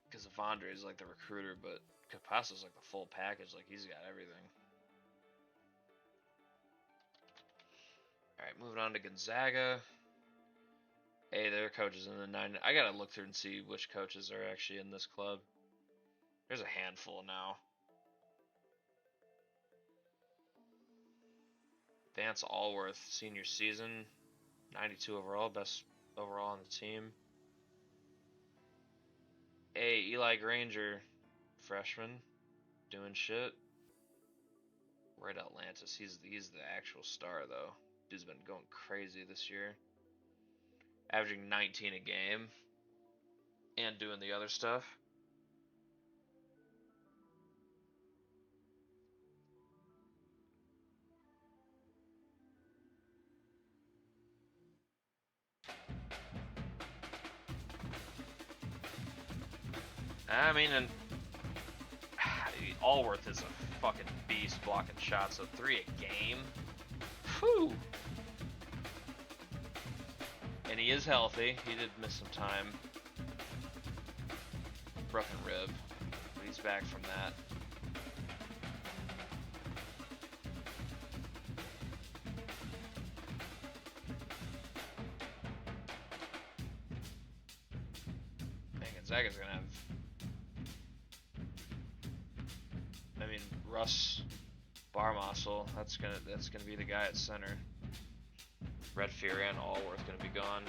Because Avandre is like the recruiter, but Capasso's like the full package. Like, he's got everything. Alright, moving on to Gonzaga. Hey, their coaches in the 9. I gotta look through and see which coaches are actually in this club. There's a handful now. Vance Allworth, senior season. 92 overall, best overall on the team. Hey, Eli Granger, freshman, doing shit. Right, Atlantis. He's the actual star though. Dude's been going crazy this year, averaging 19 a game, and doing the other stuff. I mean, and Allworth is a fucking beast blocking shots, so 3 a game. Whew. And he is healthy. He did miss some time. Broken rib, but he's back from that. Man, Gonzaga's gonna have. I mean, Russ Barmossel. That's gonna be the guy at center. Redfear and Allworth gonna be gone.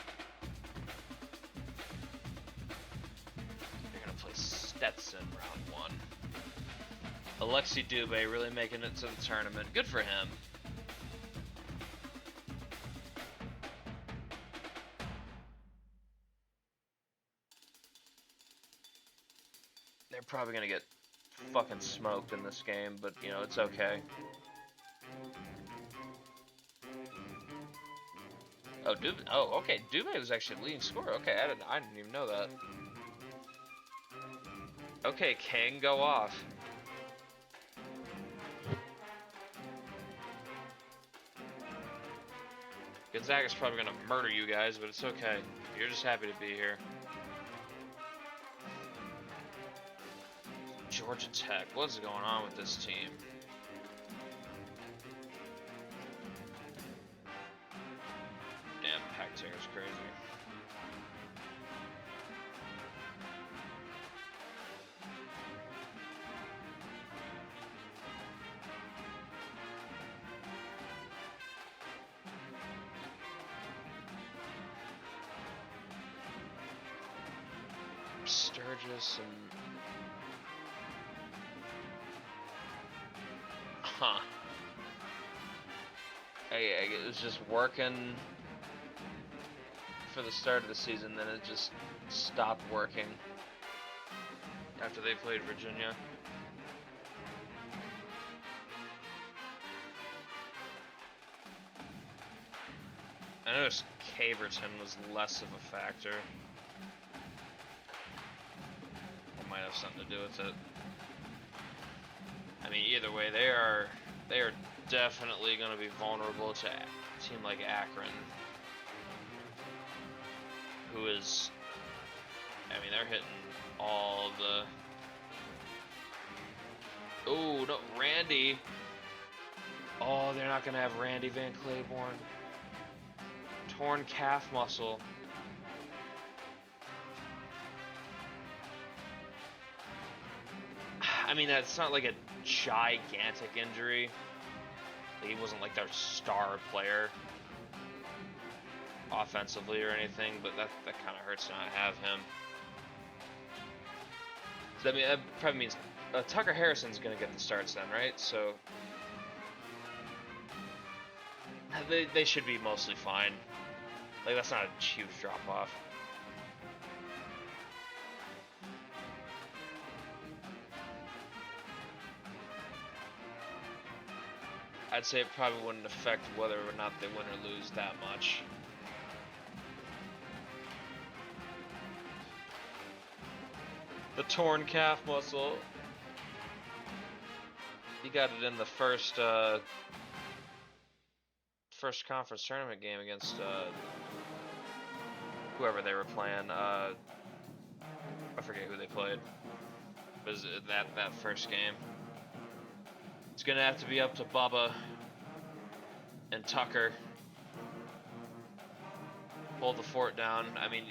They're gonna play Stetson round 1. Alexi Dubé really making it to the tournament. Good for him. They're probably gonna get fucking smoked in this game, but you know, it's okay. Oh, Dubé. Oh, okay. Dubé was actually leading scorer. Okay, I didn't even know that. Okay, King, go off. Gonzaga's probably gonna murder you guys, but it's okay. You're just happy to be here. Georgia Tech. What's going on with this team? Damn, Pac-Terror's crazy. Sturgis and... Huh. It was just working for the start of the season, then it just stopped working after they played Virginia. I noticed Caverton was less of a factor. It might have something to do with it. I mean, either way, they are definitely going to be vulnerable to a team like Akron, who is, I mean, they're hitting all the... Oh, no, Randy. Oh, they're not going to have Randy Van Claiborne. Torn calf muscle. I mean, that's not like a gigantic injury. Like, he wasn't like their star player offensively or anything, but that kind of hurts to not have him. So, I mean, that probably means Tucker Harrison's going to get the starts then, right? So they should be mostly fine. Like, that's not a huge drop-off. I'd say it probably wouldn't affect whether or not they win or lose that much. The torn calf muscle. He got it in the first conference tournament game against whoever they were playing. I forget who they played. It was that first game. It's gonna have to be up to Bubba and Tucker. Hold the fort down. I mean,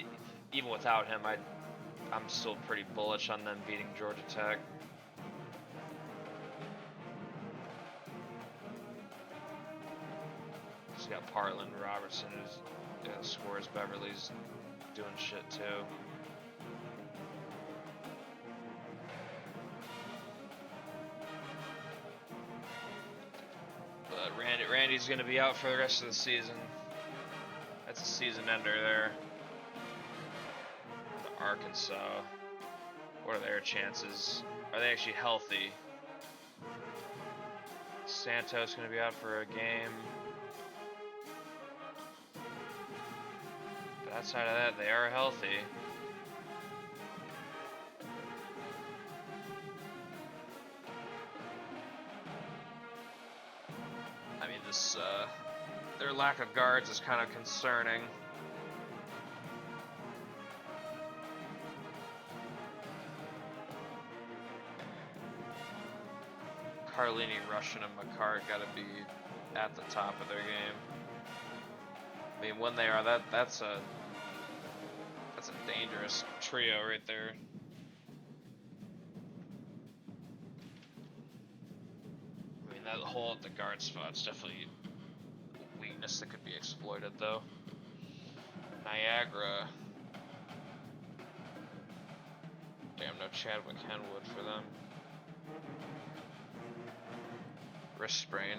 even without him, I'm still pretty bullish on them beating Georgia Tech. He's got Partland, Robertson, who's scores. Beverly's doing shit too. Randy's going to be out for the rest of the season. That's a season ender there. Arkansas. What are their chances? Are they actually healthy? Santos going to be out for a game. But outside of that, they are healthy. I mean, their lack of guards is kind of concerning. Carlini, Russian, and McCart got to be at the top of their game. I mean, when they are, that's a dangerous trio right there. I mean, that hole at the guard spot's definitely a weakness that could be exploited, though. Niagara. Damn, no Chadwick Henwood for them. Wrist sprain.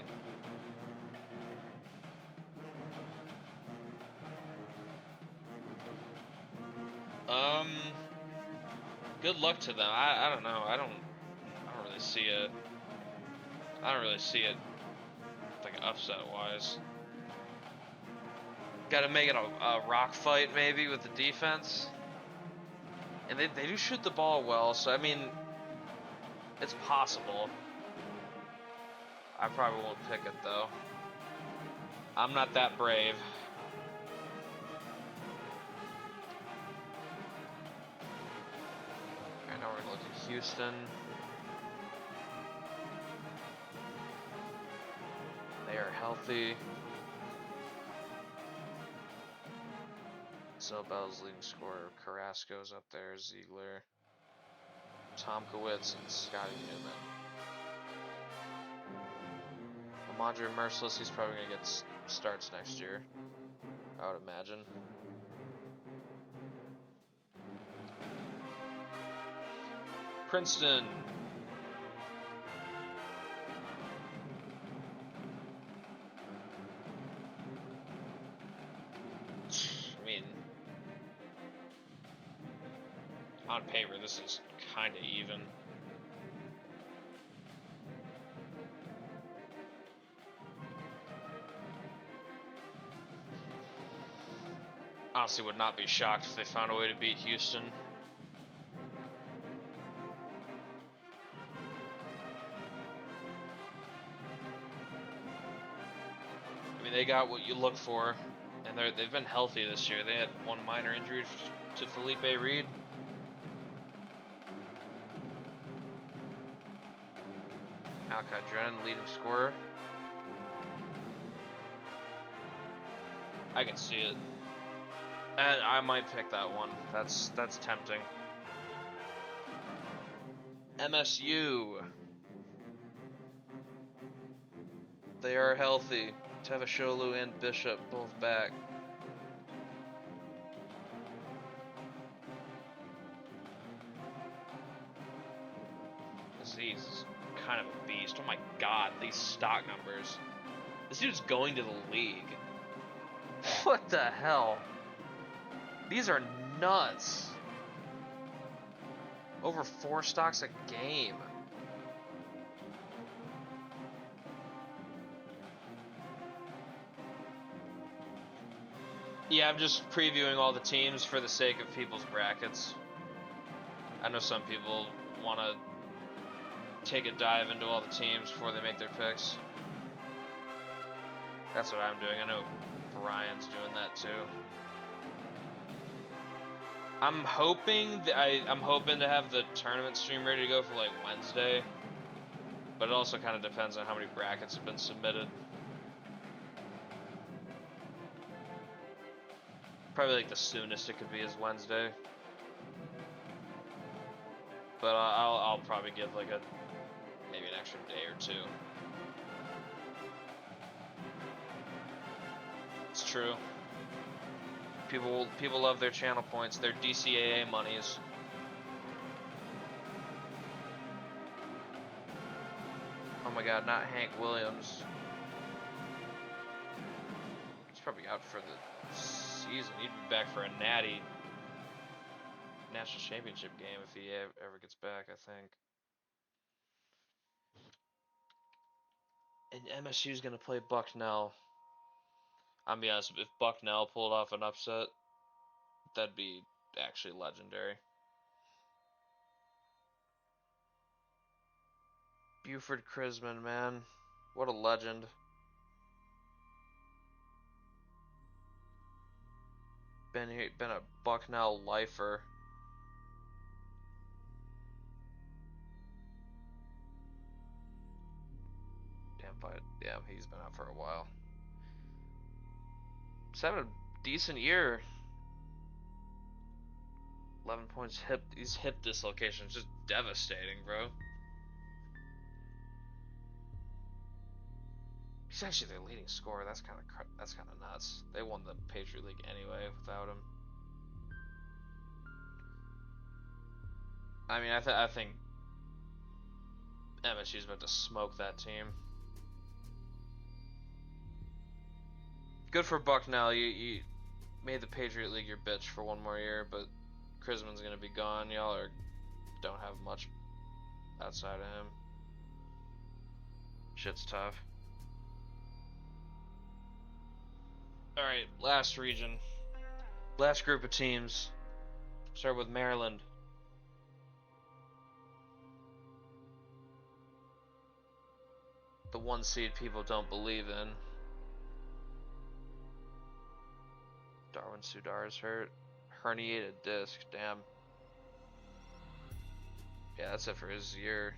Good luck to them. I don't know. I don't really see it. I don't really see it like upset wise. Got to make it a rock fight maybe with the defense. And they do shoot the ball well, so I mean, it's possible. I probably won't pick it though. I'm not that brave. Houston. They are healthy. Zobel's leading scorer. Carrasco's up there. Ziegler. Tomkowitz and Scotty Newman. Amandre Merciless, he's probably going to get starts next year, I would imagine. Princeton. I mean, on paper, this is kind of even. Honestly, would not be shocked if they found a way to beat Houston. I mean, they got what you look for, and they've been healthy this year. They had one minor injury to Felipe Reed. Alcadren, leading scorer. I can see it. And I might pick that one. That's tempting. MSU. They are healthy. Tevasholu and Bishop both back. He's kind of a beast. Oh my god, these stock numbers. This dude's going to the league. What the hell? These are nuts. Over 4 stocks a game. Yeah, I'm just previewing all the teams for the sake of people's brackets. I know some people want to take a dive into all the teams before they make their picks. That's what I'm doing. I know Brian's doing that too. I'm hoping to have the tournament stream ready to go for like Wednesday, but it also kind of depends on how many brackets have been submitted. Probably like the soonest it could be is Wednesday, but I'll probably give like maybe an extra day or two. It's true. People love their channel points, their DCAA monies. Oh my god, not Hank Williams. He's probably out for the season. He'd be back for a natty national championship game if he ever gets back, I think. And MSU's gonna play Bucknell. I'll be honest, if Bucknell pulled off an upset, that'd be actually legendary. Buford Crisman, man. What a legend. Been a Bucknell lifer. Damn, he's been out for a while. He's having a decent year. 11 points. These hip dislocations just devastating, bro. He's actually their leading scorer. That's kind of nuts. They won the Patriot League anyway without him. I mean, I think MSU's about to smoke that team. Good for Bucknell. You made the Patriot League your bitch for one more year, but Crisman's gonna be gone. Y'all don't have much outside of him. Shit's tough. Alright, last region. Last group of teams. Start with Maryland. The 1 seed people don't believe in. Darwin Sudar is hurt. Herniated disc, damn. Yeah, that's it for his year.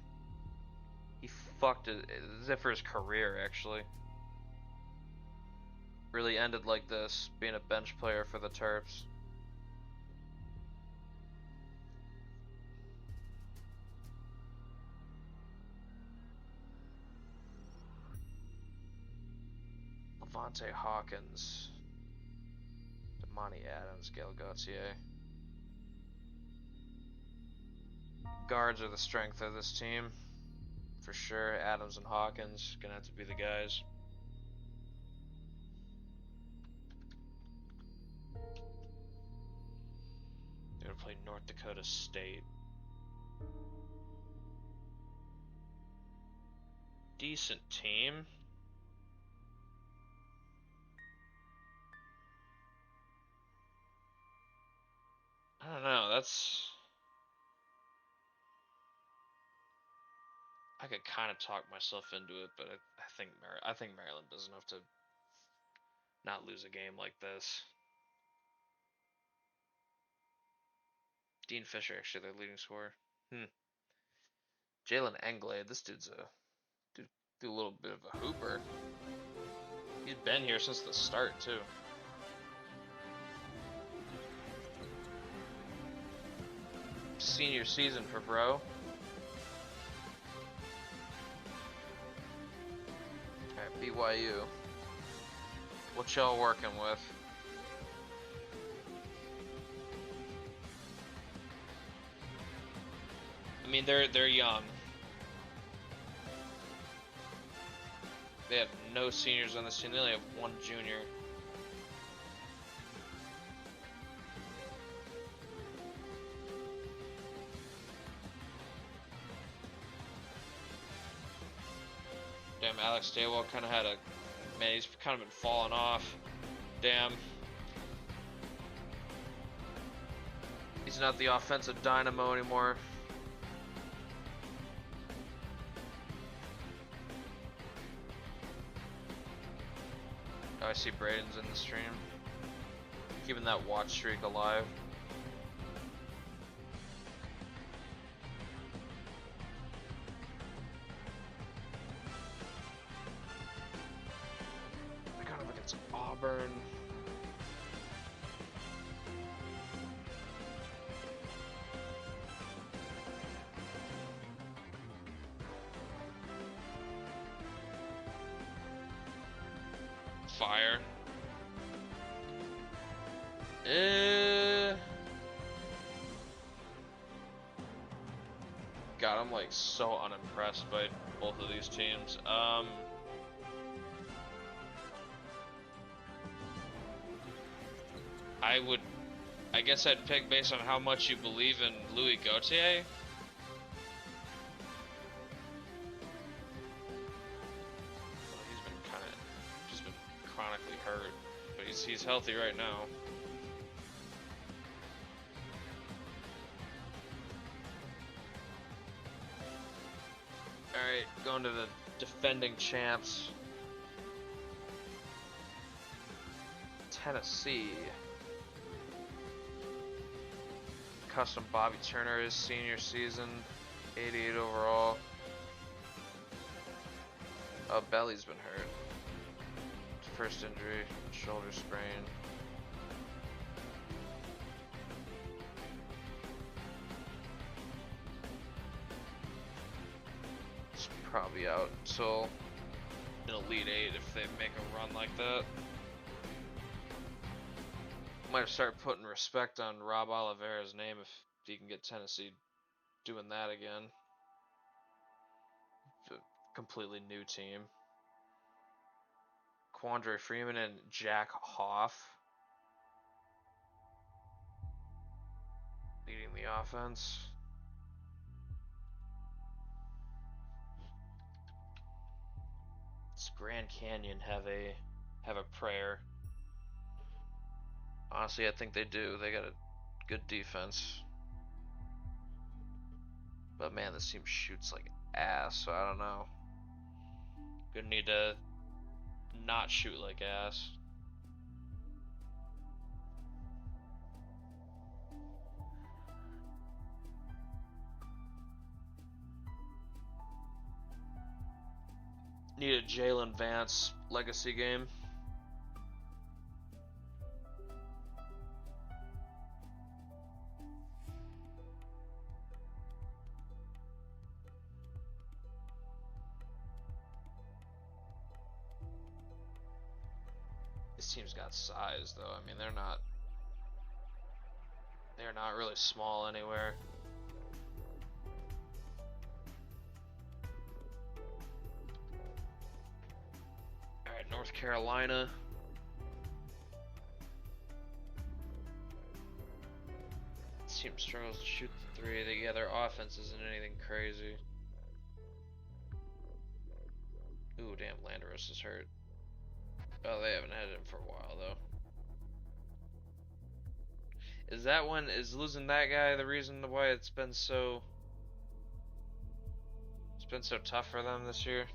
He fucked it. That's it for his career, actually. Really ended like this, being a bench player for the Terps. Levante Hawkins. Monty Adams, Gail Gauthier. Guards are the strength of this team, for sure. Adams and Hawkins gonna have to be the guys. They're gonna play North Dakota State. Decent team. I don't know. I could kind of talk myself into it, but I think Maryland does enough to not lose a game like this. Dean Fisher, actually, their leading scorer. Jalen Anglade, this dude's a little bit of a hooper. He's been here since the start too. Senior season for bro. Alright, BYU. What y'all working with? I mean, they're young. They have no seniors on this team. They only have one junior. Damn, Alex Daywall kind of had a... Man, he's kind of been falling off. Damn. He's not the offensive dynamo anymore. Oh, I see Braden's in the stream. Keeping that watch streak alive. They're kind of against Auburn. Fire. God, I'm like so unimpressed by both of these teams. I guess I'd pick based on how much you believe in Louis Gauthier. He's been chronically hurt, but he's healthy right now. Alright, going to the defending champs. Tennessee. Custom Bobby Turner his senior season, 88 overall. Oh, Belly's been hurt. First injury, shoulder sprain. It's probably out until an Elite Eight if they make a run like that. Might start putting respect on Rob Oliveira's name if he can get Tennessee doing that again. It's a completely new team. Quandre Freeman and Jack Hoff leading the offense. Does Grand Canyon have a prayer? Honestly, I think they do. They got a good defense. But man, this team shoots like ass, so I don't know. Gonna need to not shoot like ass. Need a Jalen Vance legacy game. This team's got size, though. I mean, they're not really small anywhere. All right, North Carolina. This team struggles to shoot the three. Yeah, their offense isn't anything crazy. Ooh, damn, Landeros is hurt. Oh, they haven't had him for a while, though. Is losing that guy the reason why it's been so tough for them this year?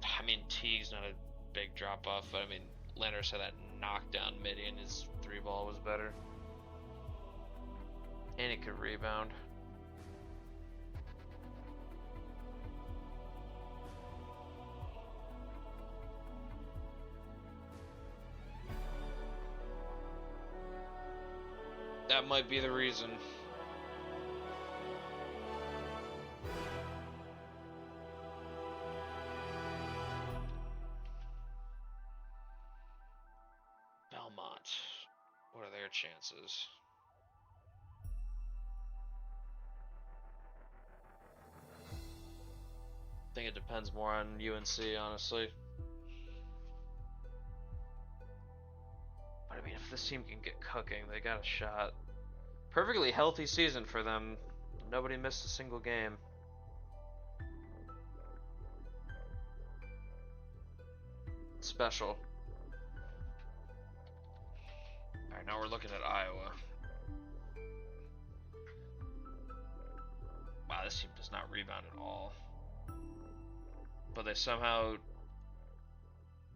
I mean, Teague's not a big drop off, but I mean, Landers had that knockdown midi and his three ball was better. And he could rebound. That might be the reason. Belmont. What are their chances? I think it depends more on UNC, honestly. But I mean, if this team can get cooking, they got a shot. Perfectly healthy season for them. Nobody missed a single game. Special. Alright, now we're looking at Iowa. Wow, this team does not rebound at all. But they somehow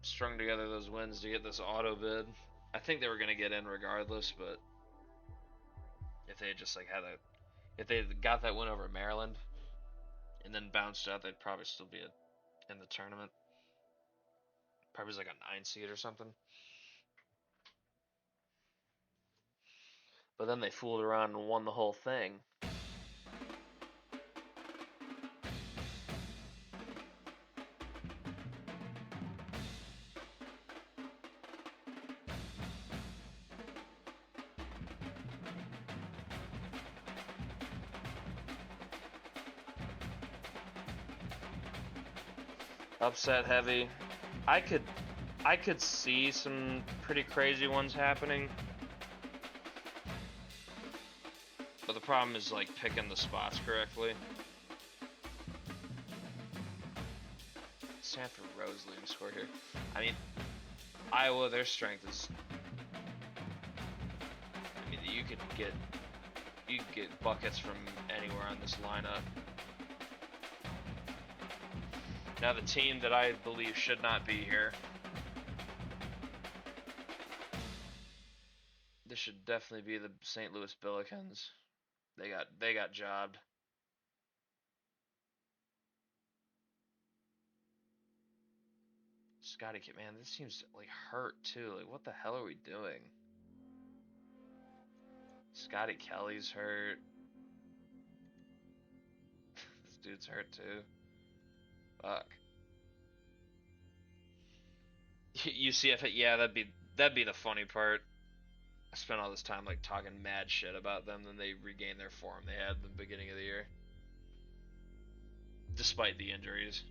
strung together those wins to get this auto bid. I think they were going to get in regardless, but if they had just like if they got that win over Maryland and then bounced out, they'd probably still be in the tournament. Probably like a 9 seed or something. But then they fooled around and won the whole thing. Upset heavy. I could see some pretty crazy ones happening. But the problem is like picking the spots correctly. Sanford Rose leading score here. I mean, Iowa, their strength is. I mean, you could get buckets from anywhere on this lineup. Now the team that I believe should not be here. This should definitely be the St. Louis Billikens. They got jobbed. Scotty, man, this seems like hurt too. Like, what the hell are we doing? Scotty Kelly's hurt. This dude's hurt too. Fuck. UCF, yeah, that'd be the funny part. I spent all this time like talking mad shit about them, then they regain their form they had at the beginning of the year, despite the injuries.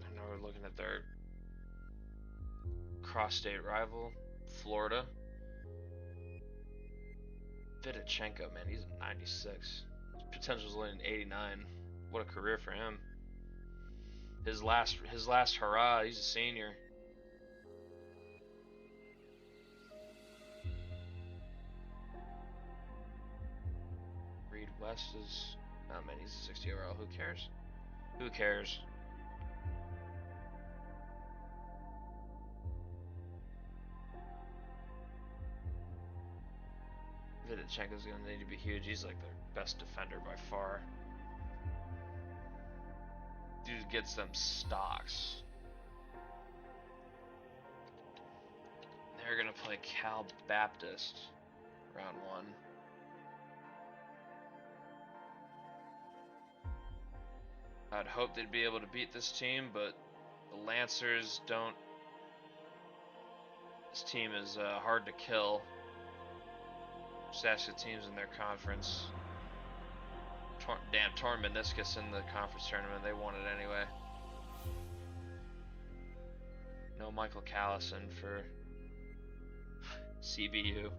I know we're looking at their cross-state rival, Florida. Vidichenko, man, he's a 96. His potential's only an 89. What a career for him. His last hurrah, he's a senior. West is... Oh man, he's a 60 overall. Who cares? Who cares? Vidichenko's gonna need to be huge. He's like their best defender by far. Dude gets them stocks. They're gonna play Cal Baptist round 1. I'd hope they'd be able to beat this team, but the Lancers don't. This team is hard to kill. Just ask the teams in their conference. Torn meniscus in the conference tournament. They won it anyway. No Michael Callison for CBU.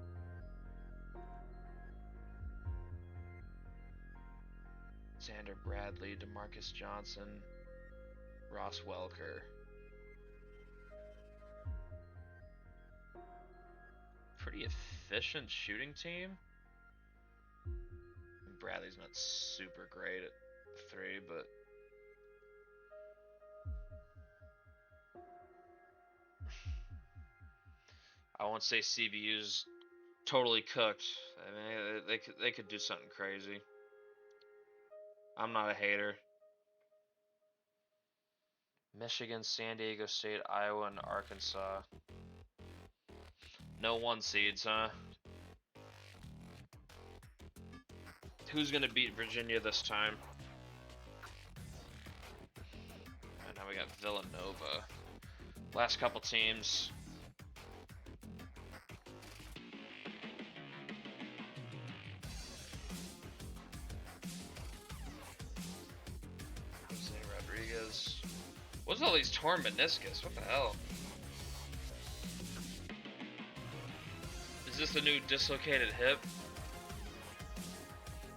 Xander Bradley, DeMarcus Johnson, Ross Welker. Pretty efficient shooting team. Bradley's not super great at 3, but I won't say CBU's totally cooked. I mean, they could do something crazy. I'm not a hater. Michigan, San Diego State, Iowa, and Arkansas. No 1 seeds, huh? Who's gonna beat Virginia this time? And now we got Villanova. Last couple teams. Jose Rodriguez. What's all these torn meniscus? What the hell? Is this the new dislocated hip?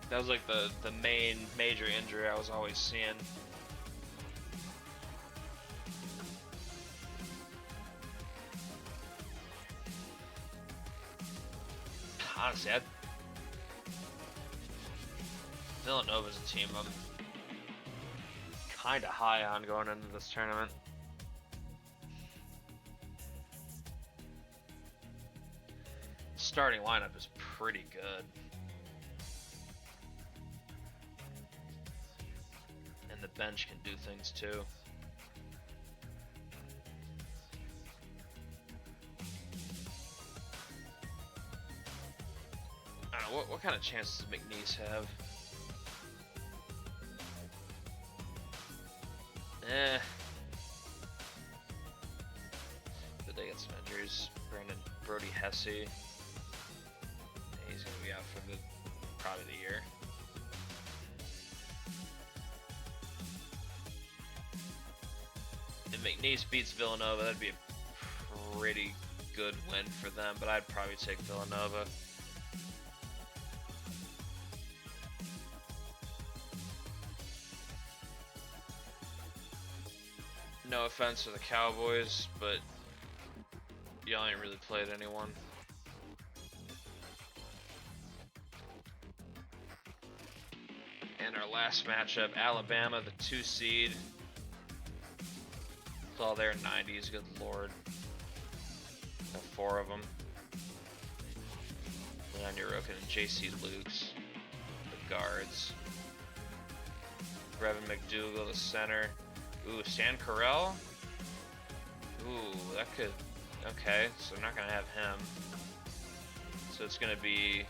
That was like the main major injury I was always seeing. Honestly, Villanova's a team I'm kind of high on going into this tournament. Starting lineup is pretty good. And the bench can do things too. I don't know, what kind of chances does McNeese have? But they got some injuries. Brody Hesse. He's gonna be out for probably the year. If McNeese beats Villanova, that'd be a pretty good win for them, but I'd probably take Villanova. No offense to the Cowboys, but y'all ain't really played anyone. And our last matchup, Alabama, the 2 seed. With all their 90s, good lord. Got 4 of them. Leon Yorokin and J.C. Lukes, the guards. Brevin McDougal, the center. Ooh, Stan Carell? Ooh, that could... Okay, so I'm not going to have him. So it's going to be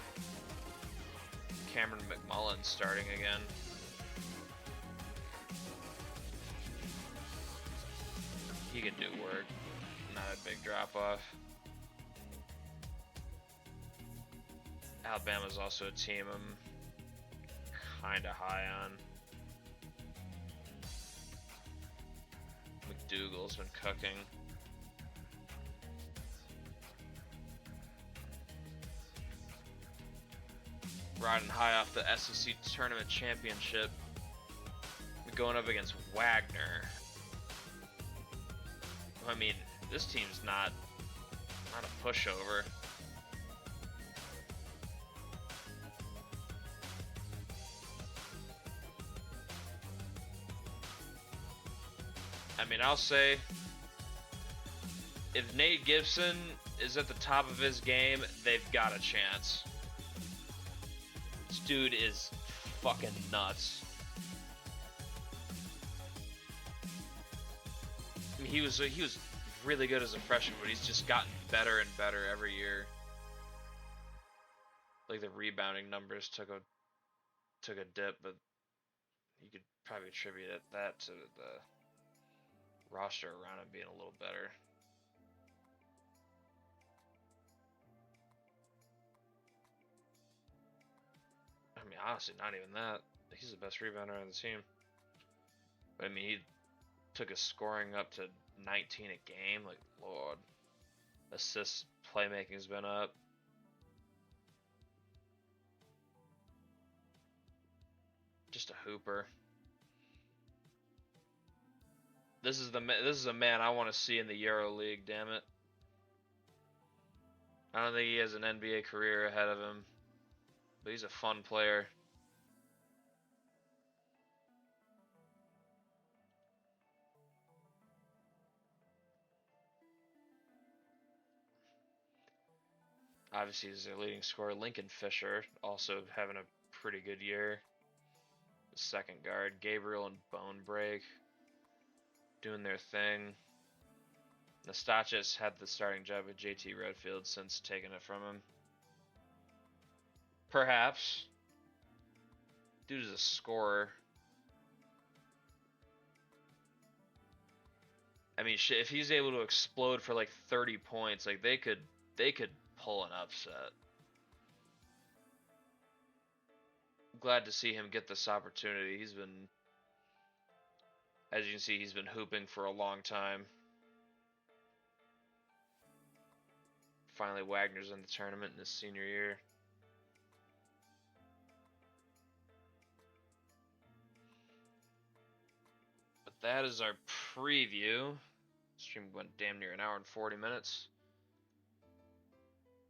Cameron McMullen starting again. He can do work. Not a big drop-off. Alabama's also a team I'm kind of high on. McDougal's been cooking. Riding high off the SEC Tournament Championship. Going up against Wagner. I mean, this team's not a pushover. I mean, I'll say, if Nate Gibson is at the top of his game, they've got a chance. This dude is fucking nuts. I mean, he was really good as a freshman, but he's just gotten better and better every year. Like the rebounding numbers took a dip, but you could probably attribute that to the roster around him being a little better. I mean, honestly, not even that. He's the best rebounder on the team. But I mean, he took his scoring up to 19 a game. Like, Lord. Assists, playmaking's been up. Just a hooper. This is a man I want to see in the Euro League. Damn it. I don't think he has an NBA career ahead of him, but he's a fun player. Obviously, he's their leading scorer. Lincoln Fisher also having a pretty good year. The second guard, Gabriel and Bonebreak doing their thing. Nastachis had the starting job with JT Redfield since taking it from him. Perhaps. Dude is a scorer. I mean, shit, if he's able to explode for like 30 points, like they could pull an upset. Glad to see him get this opportunity. He's been, as you can see, he's been hooping for a long time. Finally, Wagner's in the tournament in his senior year. But that is our preview. Stream went damn near an hour and 40 minutes.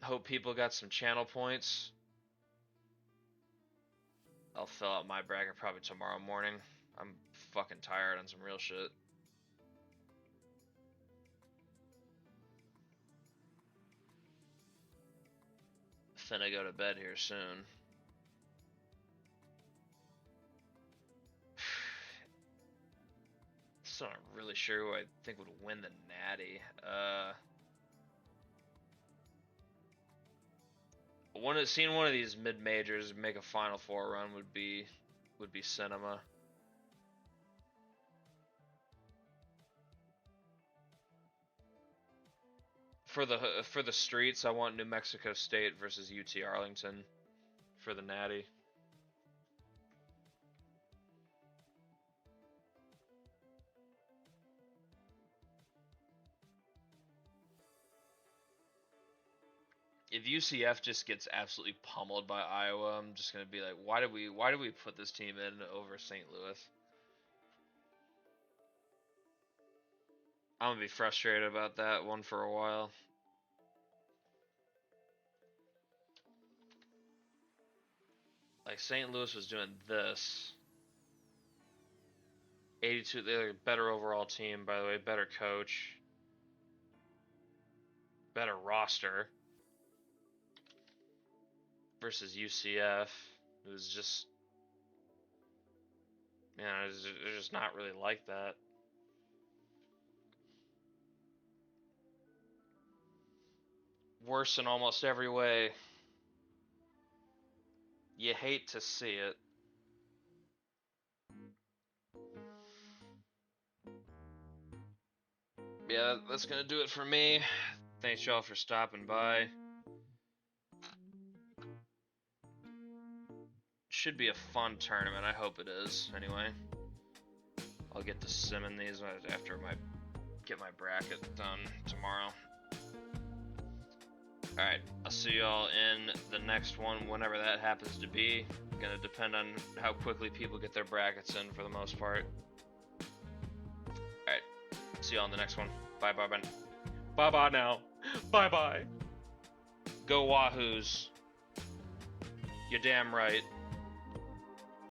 Hope people got some channel points. I'll fill out my bracket probably tomorrow morning. I'm fucking tired on some real shit. Finna go to bed here soon. So I'm not really sure who I think would win the Natty. Seeing one of these mid majors make a Final Four run would be cinema. For the streets, I want New Mexico State versus UT Arlington for the Natty. If UCF just gets absolutely pummeled by Iowa, I'm just gonna be like, why did we put this team in over St. Louis? I'm gonna be frustrated about that one for a while. Like St. Louis was doing this. 82, they're a better overall team, by the way, better coach, better roster. Versus UCF, it was just, man, they're just not really like that. Worse in almost every way. You hate to see it. Yeah, that's gonna do it for me. Thanks y'all for stopping by. Should be a fun tournament. I hope it is. Anyway, I'll get to simming these after get my bracket done tomorrow. Alright, I'll see y'all in the next one, whenever that happens to be. Gonna depend on how quickly people get their brackets in for the most part. Alright, see y'all in the next one. Bye bye bye. Bye bye now. Bye bye. Go Wahoos. You're damn right.